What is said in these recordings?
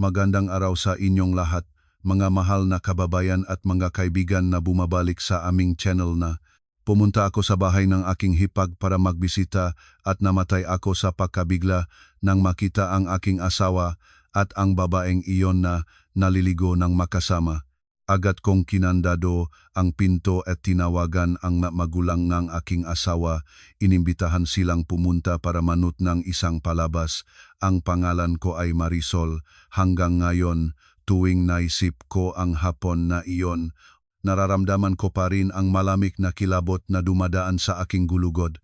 Magandang araw sa inyong lahat, mga mahal na kababayan at mga kaibigan na bumabalik sa aming channel na. Pumunta ako sa bahay ng aking hipag para magbisita at namatay ako sa pagkabigla nang makita ang aking asawa at ang babaeng iyon na naliligo ng makasama. Agad kong kinandado ang pinto at tinawagan ang magulang ng aking asawa. Inimbitahan silang pumunta para manood ng isang palabas. Ang pangalan ko ay Marisol. Hanggang ngayon, tuwing naisip ko ang hapon na iyon, nararamdaman ko pa rin ang malamig na kilabot na dumadaan sa aking gulugod.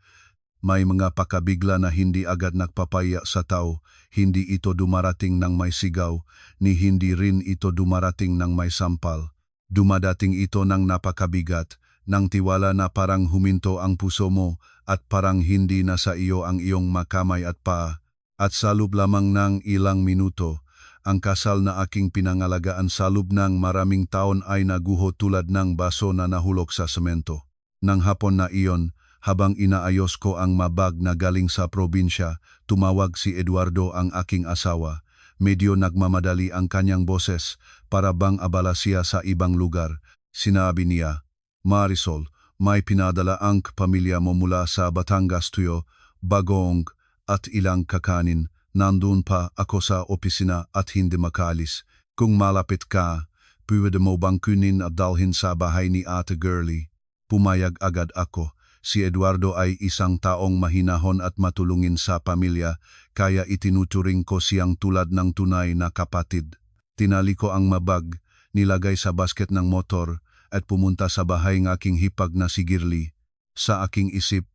May mga pakabigla na hindi agad nagpapaya sa tao, hindi ito dumarating ng may sigaw, ni hindi rin ito dumarating ng may sampal. Dumadating ito ng napakabigat, ng tiwala na parang huminto ang puso mo at parang hindi na sa iyo ang iyong makamay at paa. At sa loob lamang ng ilang minuto, ang kasal na aking pinangalagaan sa loob ng maraming taon ay naguho tulad ng baso na nahulog sa semento. Nang hapon na iyon, habang inaayos ko ang mabag na galing sa probinsya, tumawag si Eduardo ang aking asawa. Medyo nagmamadali ang kanyang boses para bang abala siya sa ibang lugar. Sinabi niya, "Marisol, may pinadala ang pamilya mo mula sa Batangas tuyo, Bagong at ilang kakanin. Nandun pa ako sa opisina at hindi makaalis. Kung malapit ka, pwede mo bang kunin at dalhin sa bahay ni Ate Girlie?" Pumayag agad ako. Si Eduardo ay isang taong mahinahon at matulungin sa pamilya, kaya itinuturing ko siyang tulad ng tunay na kapatid. Tinali ko ang mabag, nilagay sa basket ng motor, at pumunta sa bahay ng aking hipag na si Girlie. Sa aking isip,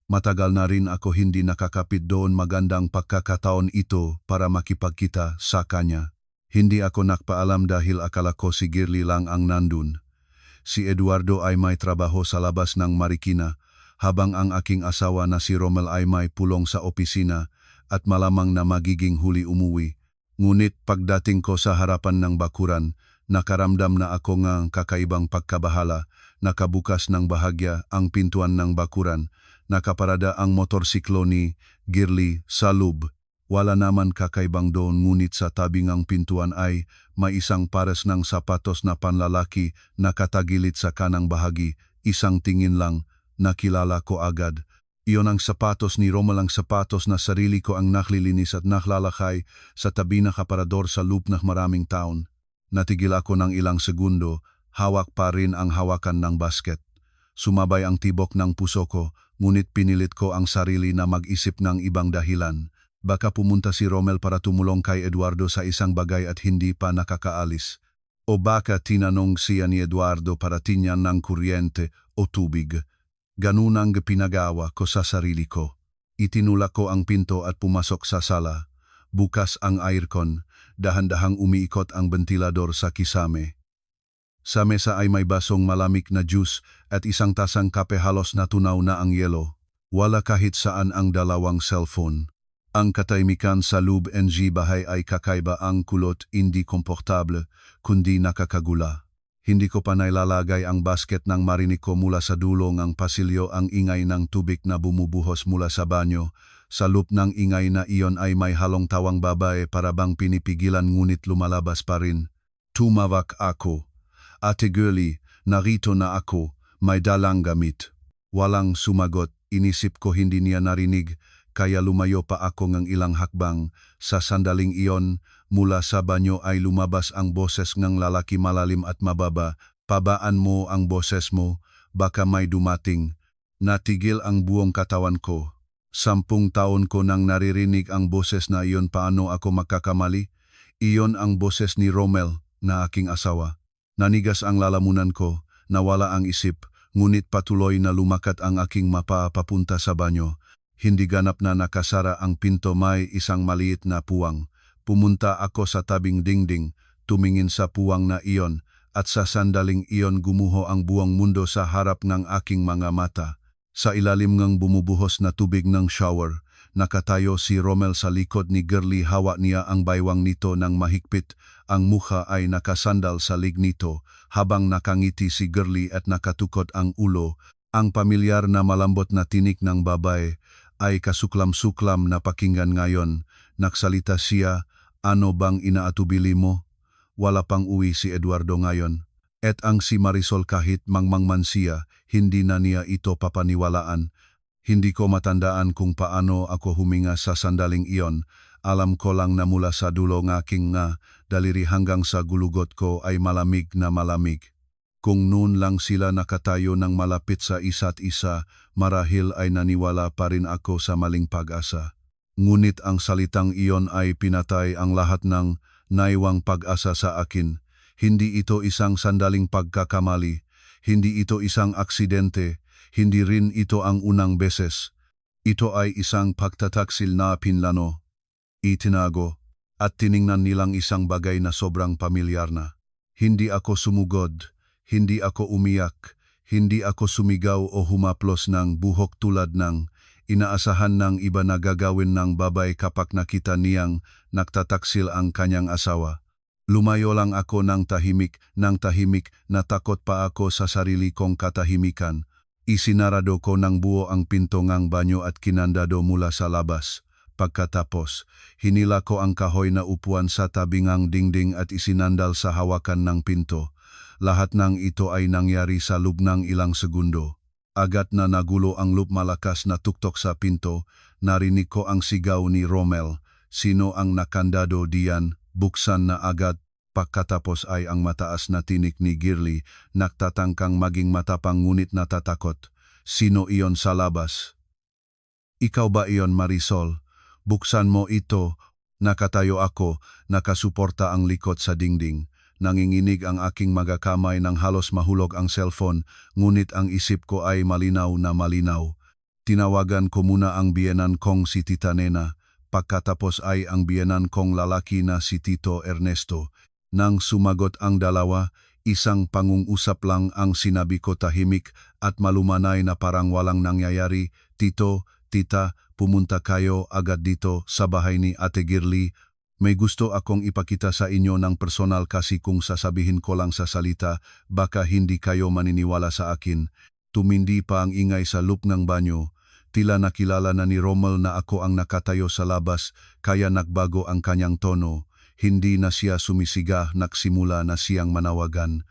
matagal na rin ako hindi nakakapit doon, magandang pagkakataon ito para makipagkita sa kanya. Hindi ako nakpaalam dahil akala ko si Girlie lang ang nandun. Si Eduardo ay may trabaho sa labas ng Marikina, habang ang aking asawa na si Romel ay may pulong sa opisina at malamang na magiging huli umuwi. Ngunit pagdating ko sa harapan ng bakuran, nakaramdam na ako ng kakaibang pagkabahala. Nakabukas ng bahagya ang pintuan ng bakuran, nakaparada ang motorsiklo ni Girlie sa loob. Wala naman kakaibang doon, ngunit sa tabi ng pintuan ay may isang pares ng sapatos na panlalaki na katagilid sa kanang bahagi. Isang tingin lang, nakilala ko agad. Iyon ang sapatos ni Romel, ang sapatos na sarili ko ang naglilinis at naklalakay sa tabi ng kaparador sa loop ng maraming taon. Natigil ako ng ilang segundo, hawak pa rin ang hawakan ng basket. Sumabay ang tibok ng puso ko, ngunit pinilit ko ang sarili na mag-isip ng ibang dahilan. Baka pumunta si Romel para tumulong kay Eduardo sa isang bagay at hindi pa nakakaalis. O baka tinanong siya ni Eduardo para tinyan ng kuryente o tubig. Ganun ang pinagawa ko sa sarili ko. Itinulak ko ang pinto at pumasok sa sala. Bukas ang aircon, dahan-dahang umiikot ang ventilador sa kisame. Sa mesa ay may basong malamig na juice at isang tasang kape, halos natunaw na ang yelo. Wala kahit saan ang dalawang cellphone. Ang katahimikan sa loob ng bahay ay kakaiba, ang kulot hindi komportable, kundi nakakagula. Hindi ko pa nailalagay ang basket nang marinig ko mula sa dulo ng pasilyo ang ingay ng tubig na bumubuhos mula sa banyo. Sa loob ng ingay na iyon ay may halong tawang babae, para bang pinipigilan ngunit lumalabas pa rin. Tumawak ako. "Ate Girlie, narito na ako, may dalang gamit." Walang sumagot. Inisip ko hindi niya narinig, kaya lumayo pa ako ng ilang hakbang. Sa sandaling iyon, mula sa banyo ay lumabas ang boses ng lalaki, malalim at mababa. "Pabaan mo ang boses mo, baka may dumating." Natigil ang buong katawan ko. 10 taon ko nang naririnig ang boses na iyon, paano ako makakamali? Iyon ang boses ni Romel, na aking asawa. Nanigas ang lalamunan ko, nawala ang isip, ngunit patuloy na lumakat ang aking mapa papunta sa banyo. Hindi ganap na nakasara ang pinto, may isang maliit na puwang. Pumunta ako sa tabing dingding, tumingin sa puwang na iyon, at sa sandaling iyon gumuho ang buong mundo sa harap ng aking mga mata. Sa ilalim ng bumubuhos na tubig ng shower, nakatayo si Romel sa likod ni Girlie. Hawak niya ang baywang nito ng mahigpit. Ang mukha ay nakasandal sa lig nito, habang nakangiti si Girlie at nakatukot ang ulo. Ang pamilyar na malambot na tinik ng babae ay kasuklam-suklam na pakinggan ngayon. Nagsalita siya, Ano bang inaatubili mo? Wala pang uwi si Eduardo ngayon. At ang si Marisol kahit mangmangman siya, hindi na niya ito papaniwalaan. Hindi ko matandaan kung paano ako huminga sa sandaling iyon. Alam ko lang na mula sa dulo ng aking daliri hanggang sa gulugot ko ay malamig na malamig. Kung noon lang sila nakatayo ng malapit sa isa't isa, marahil ay naniwala pa rin ako sa maling pag-asa. Ngunit ang salitang iyon ay pinatay ang lahat ng naiwang pag-asa sa akin. Hindi ito isang sandaling pagkakamali, hindi ito isang aksidente, hindi rin ito ang unang beses. Ito ay isang pagtataksil na pinlano, itinago, at tiningnan nilang isang bagay na sobrang pamilyar na. Hindi ako sumugod, hindi ako umiyak, hindi ako sumigaw o humaplos ng buhok tulad ng inaasahan ng iba na gagawin ng babae kapag nakita niyang nagtataksil ang kanyang asawa. Lumayo lang ako ng tahimik na takot pa ako sa sarili kong katahimikan. Isinarado ko ng buo ang pinto ng banyo at kinandado mula sa labas. Pagkatapos, hinila ko ang kahoy na upuan sa tabi ng dingding at isinandal sa hawakan ng pinto. Lahat ng ito ay nangyari sa loob ng ilang segundo. Agad na nagulo ang malakas na tuktok sa pinto, narinig ko ang sigaw ni Romel. Sino ang nakandado diyan? Buksan na agad. Pagkatapos ay ang mataas na tinik ni Girly, nagtatangkang maging matapang ngunit natatakot. Sino iyon sa labas? Ikaw ba iyon, Marisol? Buksan mo ito. Nakatayo ako, nakasuporta ang likod sa dingding. Nanginginig ang aking mga kamay nang halos mahulog ang cellphone, ngunit ang isip ko ay malinaw na malinaw. Tinawagan ko muna ang biyenan kong si Tita Nena, pagkatapos ay ang biyenan kong lalaki na si Tito Ernesto. Nang sumagot ang dalawa, isang pangungusap lang ang sinabi ko tahimik at malumanay na parang walang nangyayari. Tito, Tita, pumunta kayo agad dito sa bahay ni Ate Girly. May gusto akong ipakita sa inyo ng personal kasi kung sasabihin ko lang sa salita, baka hindi kayo maniniwala sa akin. Tumindi pa ang ingay sa loob ng banyo. Tila nakilala na ni Romel na ako ang nakatayo sa labas, kaya nagbago ang kanyang tono. Hindi na siya sumisiga, nagsimula na siyang manawagan.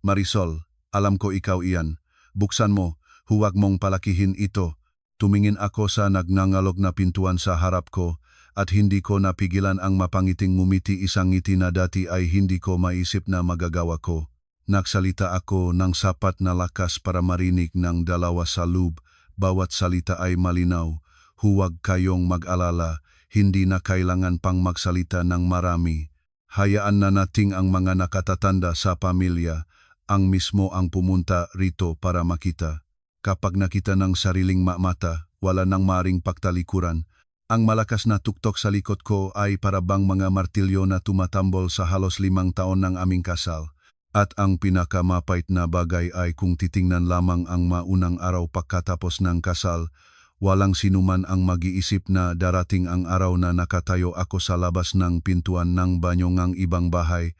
Marisol, alam ko ikaw iyan. Buksan mo, huwag mong palakihin ito. Tumingin ako sa nagngangalog na pintuan sa harap ko, at hindi ko napigilan ang mapangiting ngumiti. Isang ngiti na dati ay hindi ko maisip na magagawa ko. Nagsalita ako ng sapat na lakas para marinig ng dalawa sa loob. Bawat salita ay malinaw. Huwag kayong mag-alala, hindi na kailangan pang magsalita ng marami. Hayaan na nating ang mga nakatatanda sa pamilya, ang mismo ang pumunta rito para makita. Kapag nakita ng sariling mata, wala nang maring pagtalikuran. Ang malakas na tuktok sa likod ko ay parabang mga martilyo na tumatambol sa halos 5 taon ng aming kasal. At ang pinakamapait na bagay ay kung titingnan lamang ang maunang araw pagkatapos ng kasal, walang sinuman ang mag-iisip na darating ang araw na nakatayo ako sa labas ng pintuan ng banyo ng ibang bahay,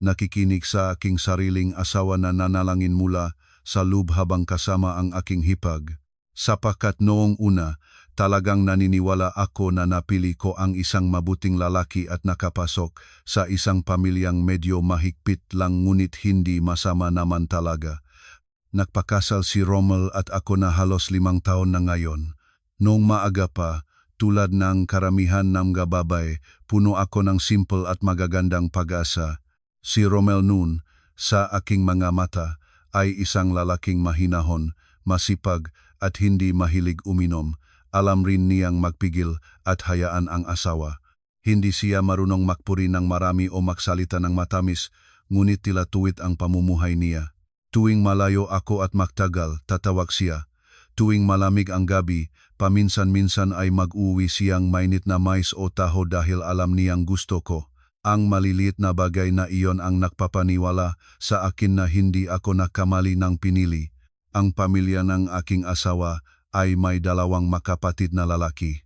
nakikinig sa aking sariling asawa na nanalangin mula sa loob habang kasama ang aking hipag. Sapagkat noong una, talagang naniniwala ako na napili ko ang isang mabuting lalaki at nakapasok sa isang pamilyang medyo mahigpit lang ngunit hindi masama naman talaga. Nagpakasal si Romel at ako na halos 5 taon na ngayon. Noong maaga pa, tulad ng karamihan ng gababay, puno ako ng simple at magagandang pag-asa. Si Romel noon, sa aking mga mata, ay isang lalaking mahinahon, masipag at hindi mahilig uminom. Alam rin niyang magpigil at hayaan ang asawa. Hindi siya marunong makpuri ng marami o magsalita ng matamis, ngunit tila tuwid ang pamumuhay niya. Tuwing malayo ako at magtagal, tatawag siya. Tuwing malamig ang gabi, paminsan-minsan ay mag-uwi siyang mainit na mais o taho dahil alam niyang gusto ko. Ang maliliit na bagay na iyon ang nagpapaniwala sa akin na hindi ako nakamali ng pinili. Ang pamilya ng aking asawa ay may 2 makapatid na lalaki.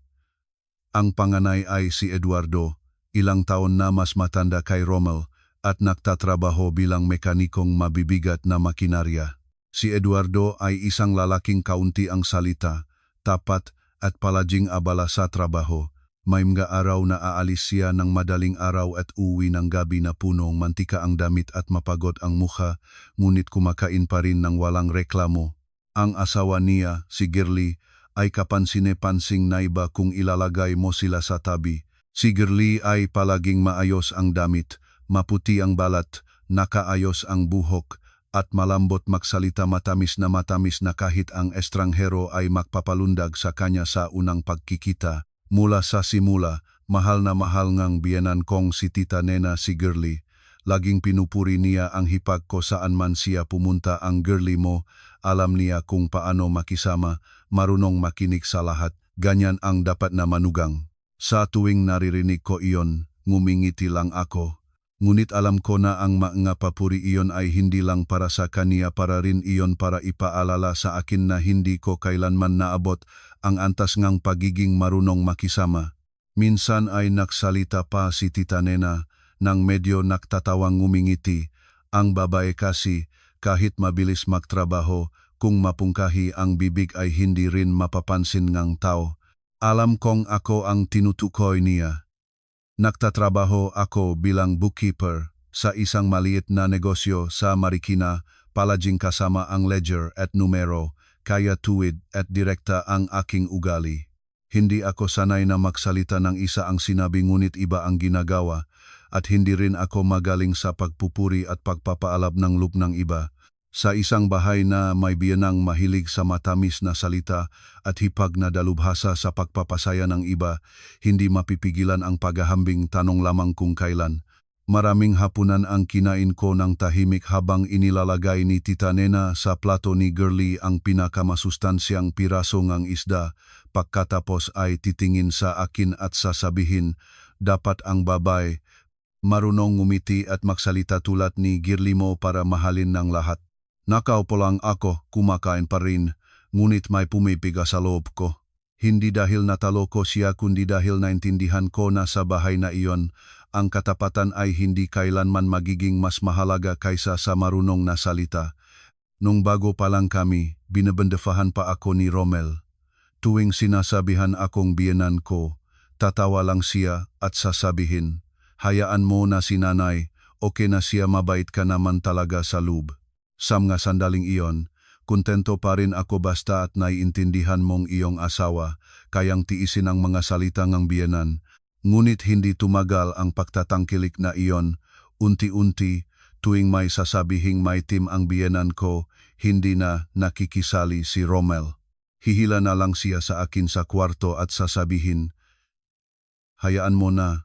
Ang panganay ay si Eduardo, ilang taon na mas matanda kay Romel at nagtatrabaho bilang mekanikong mabibigat na makinarya. Si Eduardo ay isang lalaking kaunti ang salita, tapat at palaging abala sa trabaho. May mga araw na aalis siya ng madaling araw at uwi ng gabi na punong mantika ang damit at mapagod ang mukha, ngunit kumakain pa rin ng walang reklamo. Ang asawa niya, si Girlie, ay kapansine-pansing naiba kung ilalagay mo sila sa tabi. Si Girlie ay palaging maayos ang damit, maputi ang balat, nakaayos ang buhok, at malambot magsalita matamis na kahit ang estranghero ay magpapalundag sa kanya sa unang pagkikita. Mula sa simula, mahal na mahal ngang biyanan kong si Tita Nena si Girlie. Laging pinupuri niya ang hipag ko saan man siya pumunta. Ang Girlie mo, alam niya kung paano makisama, marunong makinig sa lahat, ganyan ang dapat na manugang. Sa tuwing naririnig ko iyon, ngumingiti lang ako. Ngunit alam ko na ang mga papuri iyon ay hindi lang para sa kanya, para rin iyon para ipaalala sa akin na hindi ko kailanman naabot ang antas ngang pagiging marunong makisama. Minsan ay nagsalita pa si Tita Nena nang medyo nagtatawang ngumingiti. Ang babae kasi, kahit mabilis magtrabaho, kung mapungkahi ang bibig ay hindi rin mapapansin ngang tao. Alam kong ako ang tinutukoy niya. Nagtatrabaho ako bilang bookkeeper sa isang maliit na negosyo sa Marikina, palaging kasama ang ledger at numero, kaya tuwid at direkta ang aking ugali. Hindi ako sanay na magsalita ng isa ang sinabi ngunit iba ang ginagawa, at hindi rin ako magaling sa pagpupuri at pagpapaalab ng loop ng iba. Sa isang bahay na may biyanang mahilig sa matamis na salita at hipag na dalubhasa sa pagpapasaya ng iba, hindi mapipigilan ang paghahambing tanong lamang kung kailan. Maraming hapunan ang kinain ko ng tahimik habang inilalagay ni Tita Nena sa plato ni Girlie ang pinakamasustansyang piraso ng isda. Pagkatapos ay titingin sa akin at sasabihin, dapat ang babae marunong ngumiti at magsalita tulad ni Girlie mo para mahalin ng lahat. Nakaupo lang ako, kumakain pa rin, ngunit may pumipiga sa loob ko. Hindi dahil natalo ko siya kundi dahil naintindihan ko na sa bahay na iyon, ang katapatan ay hindi kailanman magiging mas mahalaga kaysa sa marunong na salita. Nung bago pa lang kami, binabandafahan pa ako ni Romel. Tuwing sinasabihan akong biyenan ko, tatawa lang siya at sasabihin, hayaan mo na si nanay, okay na siya, mabait ka naman talaga sa loob. Sa mga sandaling iyon, kontento pa rin ako basta at naiintindihan mong iyong asawa, kayang tiisin ang mga salita ng biyenan. Ngunit hindi tumagal ang pagtatangkilik na iyon. Unti-unti, tuwing may sasabihing may team ang biyenan ko, hindi na nakikisali si Romel. Hihila na lang siya sa akin sa kwarto at sasabihin, hayaan mo na.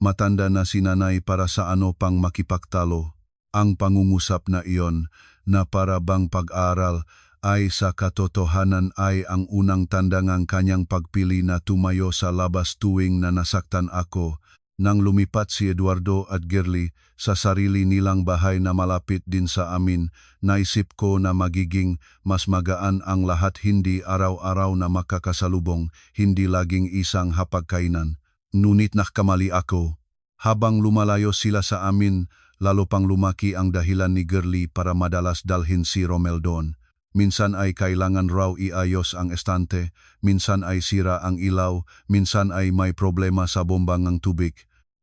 Matanda na si nanay para sa ano pang makipagtalo. Ang pangungusap na iyon, na para bang pag-aral, ay sa katotohanan ay ang unang tanda ng kanyang pagpili na tumayo sa labas tuwing na nasaktan ako. Nang lumipat si Eduardo at Girlie sa sarili nilang bahay na malapit din sa amin, naisip ko na magiging mas magaan ang lahat, hindi araw-araw na makakasalubong, hindi laging isang hapagkainan. Ngunit nakamali ako. Habang lumalayo sila sa amin, lalo pang lumaki ang dahilan ni Girlie para madalas dalhin si Romel doon. Minsan ay kailangan raw iayos ang estante, minsan ay sira ang ilaw, minsan ay may problema sa bomba ng tubig.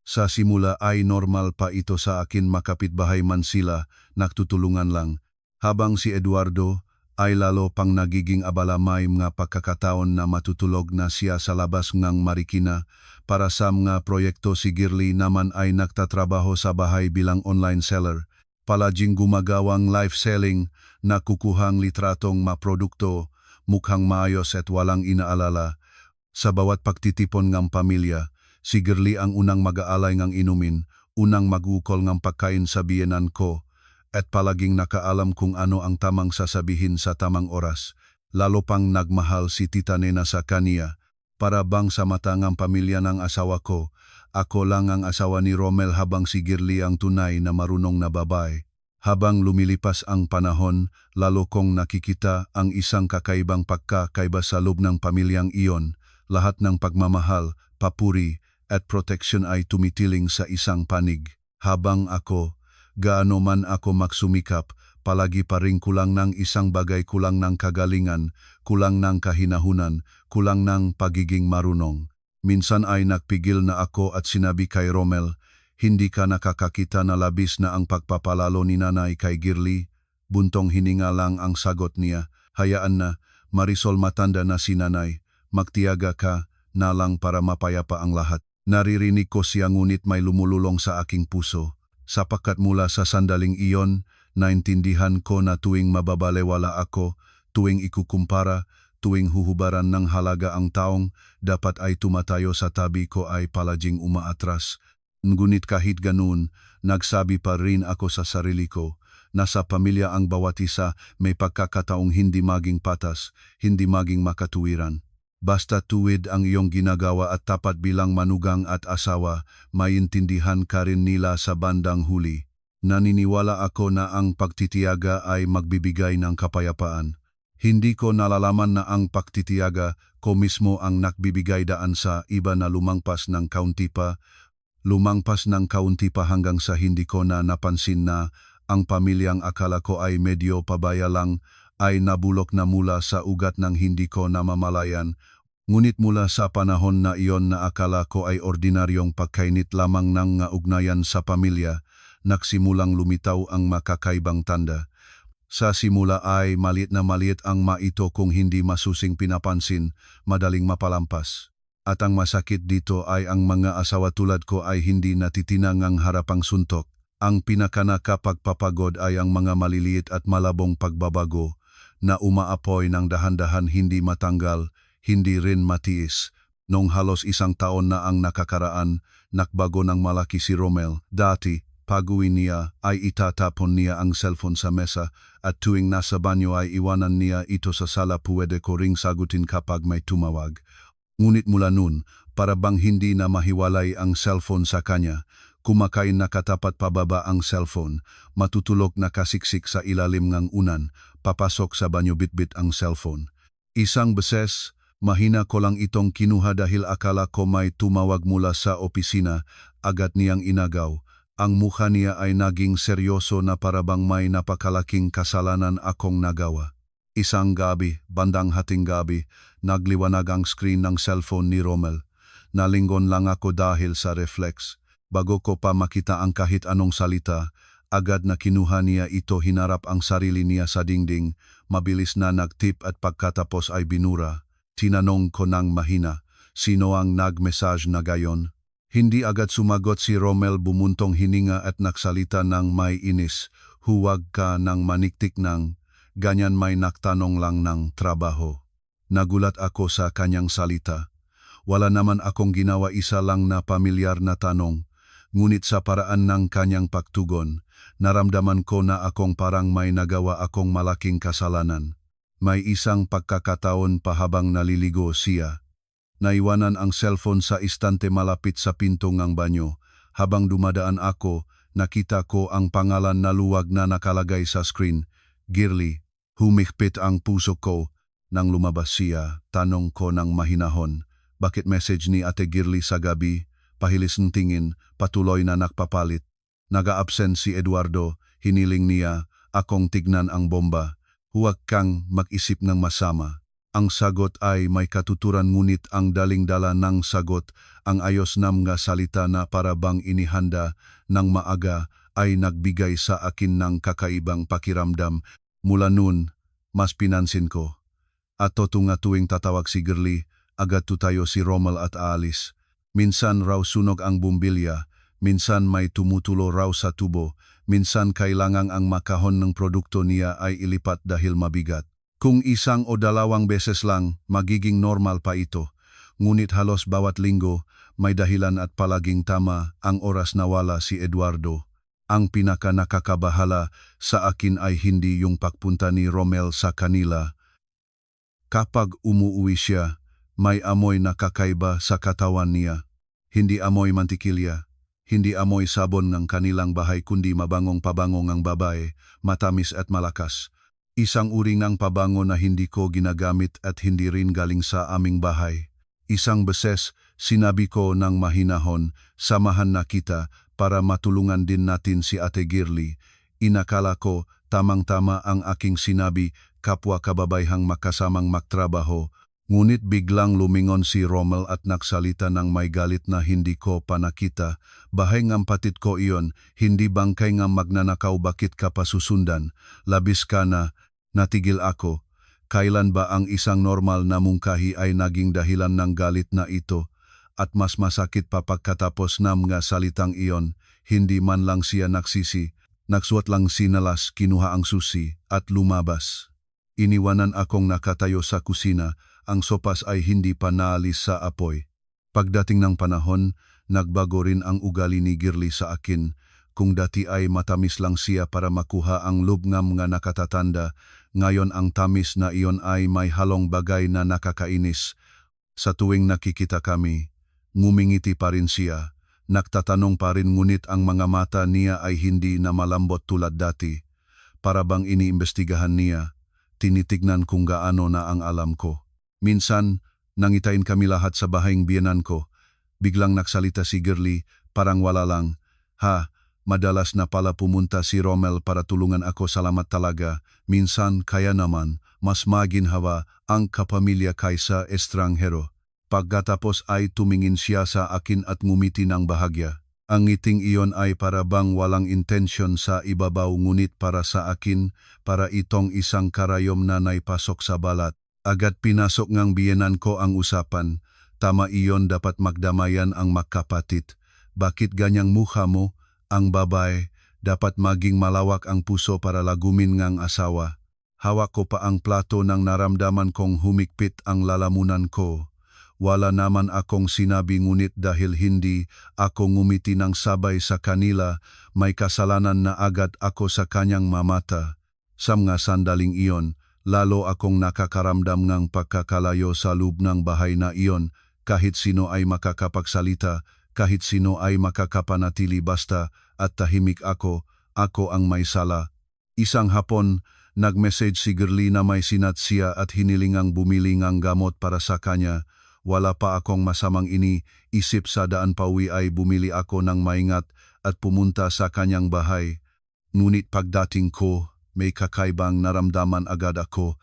Sa simula ay normal pa ito sa akin, makapitbahay man sila, nagtutulungan lang. Habang si Eduardo ay lalo pang nagiging abala, may mga pagkakataon na matutulog na siya sa labas ng Marikina. Para sa mga proyekto, si Girlie naman ay nagtatrabaho sa bahay bilang online seller. Palaging gumagawang live selling na kukuhang litratong maprodukto, mukhang maayos at walang inaalala. Sa bawat pagtitipon ng pamilya, si Girlie ang unang mag-aalay ng inumin, unang mag-ukol ng pagkain sa biyenan ko, at palaging nakaalam kung ano ang tamang sasabihin sa tamang oras. Lalo pang nagmahal si Tita Nena sa kaniya. Para bang sa mata ng pamilya ng asawa ko, ako lang ang asawa ni Romel habang si Girlie ang tunay na marunong na babae. Habang lumilipas ang panahon, lalo kong nakikita ang isang kakaibang pagkakaiba sa loob ng pamilyang iyon. Lahat ng pagmamahal, papuri, at proteksyon ay tumitiling sa isang panig. Habang ako, gaano man ako magsumikap, palagi pa rin kulang ng isang bagay, kulang ng kagalingan, kulang ng kahinahunan, kulang ng pagiging marunong. Minsan ay nagpigil na ako at sinabi kay Romel, hindi ka nakakakita na labis na ang pagpapalalo ni nanay kay Girly? Buntong hininga lang ang sagot niya. Hayaan na, Marisol, matanda na si nanay. Magtiyaga ka na lang para mapayapa ang lahat. Naririnig ko siya ngunit may lumululong sa aking puso. Sapagkat mula sa sandaling iyon, naintindihan ko na tuwing mababalewala ako, tuwing ikukumpara, tuwing huhubaran ng halaga ang taong dapat ay tumatayo sa tabi ko ay palaging umaatras. Ngunit kahit ganun, nagsabi pa rin ako sa sarili ko, nasa pamilya ang bawat isa, may pagkakataong hindi maging patas, hindi maging makatuwiran. Basta tuwid ang iyong ginagawa at tapat bilang manugang at asawa, maintindihan ka rin nila sa bandang huli. Naniniwala ako na ang pagtitiyaga ay magbibigay ng kapayapaan. Hindi ko nalalaman na ang pagtitiyaga ko mismo ang nagbibigay daan sa iba na lumangpas ng kaunti pa hanggang sa hindi ko na napansin na ang pamilyang akala ko ay medyo pabaya lang ay nabulok na mula sa ugat ng hindi ko namamalayan. Ngunit mula sa panahon na iyon na akala ko ay ordinaryong pagkainit lamang ng ugnayan sa pamilya, nagsimulang lumitaw ang makakaibang tanda. Sa simula ay maliit na maliit ang maito kung hindi masusing pinapansin, madaling mapalampas. At ang masakit dito ay ang mga asawa tulad ko ay hindi natitinang ang harapang suntok. Ang pinakanakapagpapagod ay ang mga maliliit at malabong pagbabago na umaapoy ng dahan-dahan hindi matanggal, hindi rin matiis. Nung halos 1 taon na ang nakakaraan, nakbago ng malaki si Romel. Dati, pag-uwi niya ay itatapon niya ang cellphone sa mesa at tuwing nasa banyo ay iwanan niya ito sa sala, pwede ko ring sagutin kapag may tumawag. Ngunit mula nun, para bang hindi na mahiwalay ang cellphone sa kanya, kumakain nakatapat pababa ang cellphone, matutulog nakasiksik sa ilalim ng unan, papasok sa banyo bitbit ang cellphone. Isang beses, mahina ko lang itong kinuha dahil akala ko may tumawag mula sa opisina, agad niyang inagaw. Ang mukha niya ay naging seryoso na parabang may napakalaking kasalanan akong nagawa. Isang gabi, bandang hating gabi, nagliwanag ang screen ng cellphone ni Romel. Nalingon lang ako dahil sa reflex. Bago ko pa makita ang kahit anong salita, agad na kinuha niya ito, hinarap ang sarili niya sa dingding, mabilis na nagtip at pagkatapos ay binura. Tinanong ko ng mahina, sino ang nag-message na gayon? Hindi agad sumagot si Romel, bumuntong hininga at nagsalita ng may inis. Huwag ka nang maniktik ng ganyan, may naktanong lang ng trabaho. Nagulat ako sa kanyang salita. Wala naman akong ginawa, isa lang na pamilyar na tanong. Ngunit sa paraan ng kanyang pagtugon, naramdaman ko na akong parang may nagawa akong malaking kasalanan. May isang pagkakataon pa habang naliligo siya. Naiwanan ang cellphone sa istante malapit sa pinto ng banyo. Habang dumadaan ako, nakita ko ang pangalan na luwag na nakalagay sa screen, Girly. Humihpit ang puso ko. Nang lumabas siya, tanong ko ng mahinahon, bakit message ni Ate Girly sa gabi? Pahilis ng tingin, patuloy na nakpapalit. Naga-absent si Eduardo, hiniling niya, akong tignan ang bomba. Huwag kang mag-isip ng masama. Ang sagot ay may katuturan, ngunit ang daling-dala ng sagot, ang ayos na mga salita na para bang inihanda ng maaga ay nagbigay sa akin ng kakaibang pakiramdam. Mula nun, mas pinansin ko. At tunga tuwing tatawag si Girly, agad tutayo si Romel at aalis. Minsan raw sunog ang bumbilya, minsan may tumutulo raw sa tubo, minsan kailangang ang makahon ng produkto niya ay ilipat dahil mabigat. Kung 1 o 2 beses lang, magiging normal pa ito. Ngunit halos bawat linggo, may dahilan at palaging tama ang oras na wala si Eduardo. Ang pinaka nakakabahala sa akin ay hindi yung pagpunta ni Romel sa kanila. Kapag umuwi siya, may amoy na kakaiba sa katawan niya. Hindi amoy mantikilya, hindi amoy sabon ng kanilang bahay, kundi mabangong pabango ng babae, matamis at malakas. Isang uri ng pabango na hindi ko ginagamit at hindi rin galing sa aming bahay. Isang beses, sinabi ko ng mahinahon, samahan na kita para matulungan din natin si Ate Girly. Inakala ko, tamang-tama ang aking sinabi, kapwa kababayhang makasamang magtrabaho. Ngunit biglang lumingon si Rommel at nagsalita ng may galit na hindi ko pa nakita. Bahay ngam patit ko iyon, hindi bangkay ngam magnanakaw bakit ka pa susundan. Labis ka na, natigil ako. Kailan ba ang isang normal na mungkahi ay naging dahilan ng galit na ito? At mas masakit pa pagkatapos ng mga salitang iyon, hindi man lang siya nagsisi. Nagsuot lang sinalas, kinuha ang susi at lumabas. Iniwanan akong nakatayo sa kusina. Ang sopas ay hindi pa naalis sa apoy. Pagdating ng panahon, nagbago rin ang ugali ni Girly sa akin. Kung dati ay matamis lang siya para makuha ang lubngam nga nakatatanda, ngayon ang tamis na iyon ay may halong bagay na nakakainis. Sa tuwing nakikita kami, ngumingiti pa rin siya. Nagtatanong pa rin ngunit ang mga mata niya ay hindi na malambot tulad dati. Para bang iniimbestigahan niya, tinitignan kung gaano na ang alam ko. Minsan, nangitain kami lahat sa bahayng biyenan ko. Biglang nagsalita si Girly, parang wala lang. Madalas na pala pumunta si Rommel para tulungan ako, salamat talaga. Minsan, kaya naman, mas maginhawa ang kapamilya kaysa estranghero. Pagkatapos ay tumingin siya sa akin at ngumiti ng bahagya. Ang ngiting iyon ay para bang walang intensyon sa ibabaw ngunit para sa akin, para itong isang karayom na naipasok sa balat. Agad pinasok ngang biyenan ko ang usapan. Tama iyon, dapat magdamayan ang magkapatid. Bakit ganyang mukha mo? Ang babae, dapat maging malawak ang puso para lagumin ngang asawa. Hawak ko pa ang plato nang naramdaman kong humikpit ang lalamunan ko. Wala naman akong sinabi ngunit dahil hindi ako ngumiti ng sabay sa kanila, may kasalanan na agad ako sa kanyang mamata. Sa mga sandaling iyon, lalo akong nakakaramdam ng pagkakalayo sa loob ng bahay na iyon. Kahit sino ay makakapagsalita, kahit sino ay makakapanatili basta at tahimik ako ang may sala. Isang hapon, nag-message si Girly na may sinat siya at hinilingang bumili ng gamot para sa kanya. Wala pa akong masamang iniisip, sa daan pauwi ay bumili ako ng maingat at pumunta sa kanyang bahay. Ngunit pagdating ko, may kakaibang naramdaman agad ako.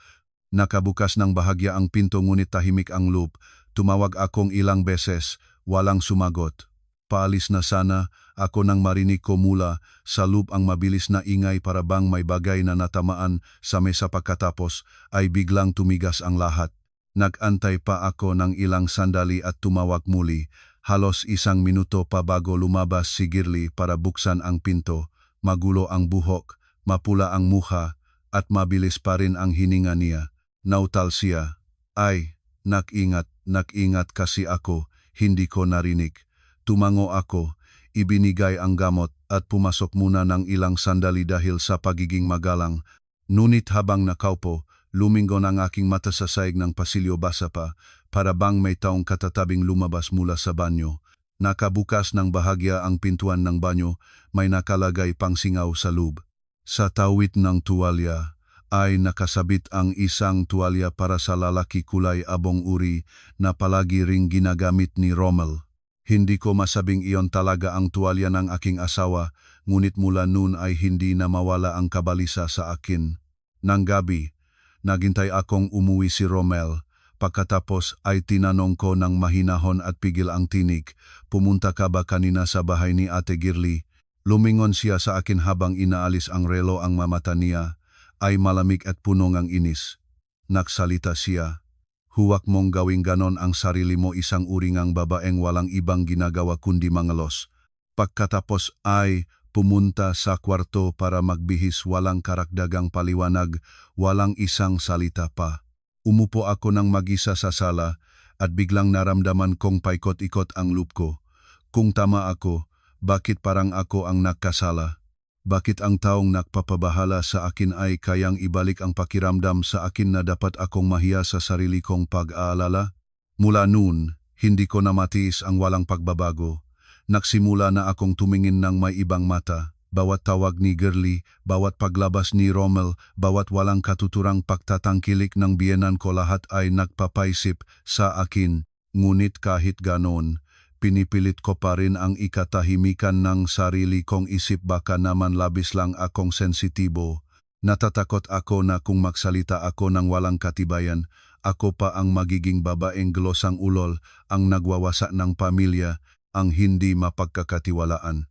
Nakabukas ng bahagya ang pinto ngunit tahimik ang loob. Tumawag akong ilang beses, walang sumagot. Paalis na sana ako nang marinig ko mula sa loob ang mabilis na ingay para bang may bagay na natamaan sa mesa. Pagkatapos ay biglang tumigas ang lahat. Nag-antay pa ako ng ilang sandali at tumawag muli. Halos isang minuto pa bago lumabas si Girly para buksan ang pinto. Magulo ang buhok, mapula ang mukha, at mabilis pa rin ang hininga niya. Nautal siya. Ay, nakingat kasi ako, hindi ko narinig. Tumango ako, ibinigay ang gamot at pumasok muna ng ilang sandali dahil sa pagiging magalang. Ngunit habang nakaupo, lumingon ang aking mata sa saig ng pasilyo, basa pa, para bang may taong katatabing lumabas mula sa banyo. Nakabukas ng bahagya ang pintuan ng banyo, may nakalagay pang singaw sa loob. Sa tawid ng tuwalya ay nakasabit ang isang tuwalya para sa lalaki kulay abong uri na palagi ring ginagamit ni Rommel. Hindi ko masabing iyon talaga ang tuwalya ng aking asawa, ngunit mula noon ay hindi na mawala ang kabalisa sa akin. Nang gabi, naghintay akong umuwi si Rommel. Pagkatapos ay tinanong ko ng mahinahon at pigil ang tinig, pumunta ka ba kanina sa bahay ni Ate Girly? Lumingon siya sa akin habang inaalis ang relo. Ang mamata niya ay malamig at puno ng inis. Nagsalita siya, huwag mong gawing ganon ang sarili mo, isang uri ngang babaeng walang ibang ginagawa kundi mangalos. Pagkatapos ay pumunta sa kwarto para magbihis, walang karagdagang paliwanag, walang isang salita pa. Umupo ako ng mag-isa sa sala at biglang naramdaman kong paikot-ikot ang loob ko. Kung tama ako, bakit parang ako ang nakasala? Bakit ang taong nagpapabahala sa akin ay kayang ibalik ang pakiramdam sa akin na dapat akong mahiya sa sarili kong pag-aalala? Mula noon, hindi ko na matiis ang walang pagbabago. Nagsimula na akong tumingin ng may ibang mata. Bawat tawag ni Girly, bawat paglabas ni Rommel, bawat walang katuturang pagtatangkilik ng biyenan ko, lahat ay nagpapaisip sa akin. Ngunit kahit ganon, pinipilit ko pa rin ang ikatahimikan ng sarili kong isip. Baka naman labis lang akong sensitibo. Natatakot ako na kung magsalita ako ng walang katibayan, Ako pa ang magiging babaeng glosang ulol, ang nagwawasa ng pamilya, ang hindi mapagkakatiwalaan.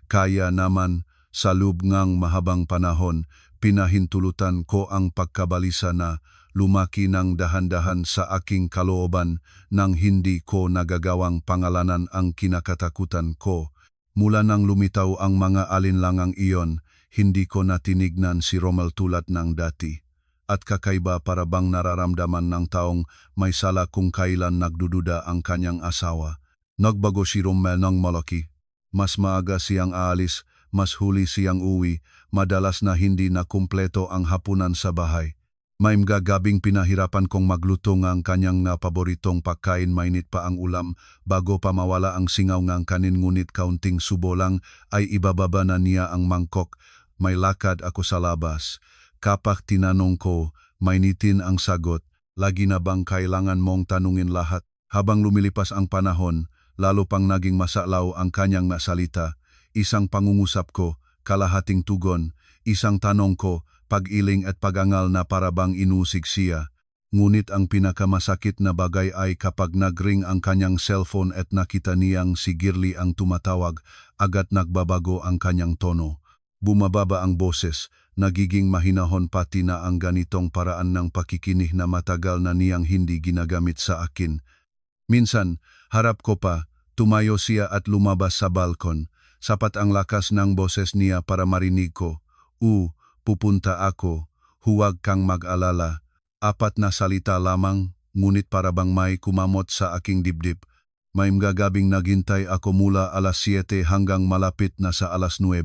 Kaya naman, sa loob ngang mahabang panahon, pinahintulutan ko ang pagkabalisa na lumaki ng dahan-dahan sa aking kalooban nang hindi ko nagagawang pangalanan ang kinakatakutan ko. Mula nang lumitaw ang mga alinlangang iyon, hindi ko natinignan si Romel tulad ng dati. At kakaiba para bang nararamdaman ng taong may sala kung kailan nagdududa ang kanyang asawa. Nagbago si Romel ng malaki. Mas maaga siyang aalis, mas huli siyang uwi, madalas na hindi na kumpleto ang hapunan sa bahay. May mga gabing pinahirapan kong magluto ng kanyang napaboritong pagkain, mainit pa ang ulam bago pa mawala ang singaw ng kanin, ngunit kaunting subo lang ay ibababa na niya ang mangkok. May lakad ako sa labas. Kapag tinanong ko, mainitin ang sagot, lagi na bang kailangan mong tanungin lahat? Habang lumilipas ang panahon, lalo pang naging masalaw ang kanyang nasalita. Isang pangungusap ko, kalahating tugon, isang tanong ko, pag-iling at pagangal na parabang inusig siya. Ngunit ang pinakamasakit na bagay ay kapag nagring ang kanyang cellphone at nakita niyang si Girly ang tumatawag, agad nagbabago ang kanyang tono. Bumababa ang boses, nagiging mahinahon, pati na ang ganitong paraan ng pakikinig na matagal na niyang hindi ginagamit sa akin. Minsan, harap ko pa, tumayo siya at lumabas sa balkon. Sapat ang lakas ng boses niya para marinig ko. Pupunta ako, huwag kang mag-alala. 4 na salita lamang, ngunit parabang may kumamot sa aking dibdib. May mga gabing naghintay ako mula alas 7 hanggang malapit na sa alas 9.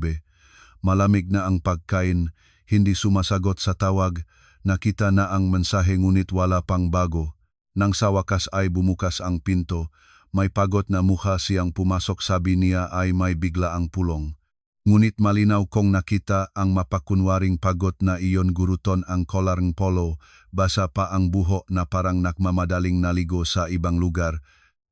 Malamig na ang pagkain, hindi sumasagot sa tawag, nakita na ang mensahe ngunit wala pang bago. Nang sa wakas ay bumukas ang pinto, may pagod na mukha siyang pumasok, sabi niya ay may bigla ang pulong. Ngunit malinaw kong nakita ang mapakunwaring pagod na iyon, guruton ang kolarng polo, basa pa ang buho na parang nakmamadaling naligo sa ibang lugar.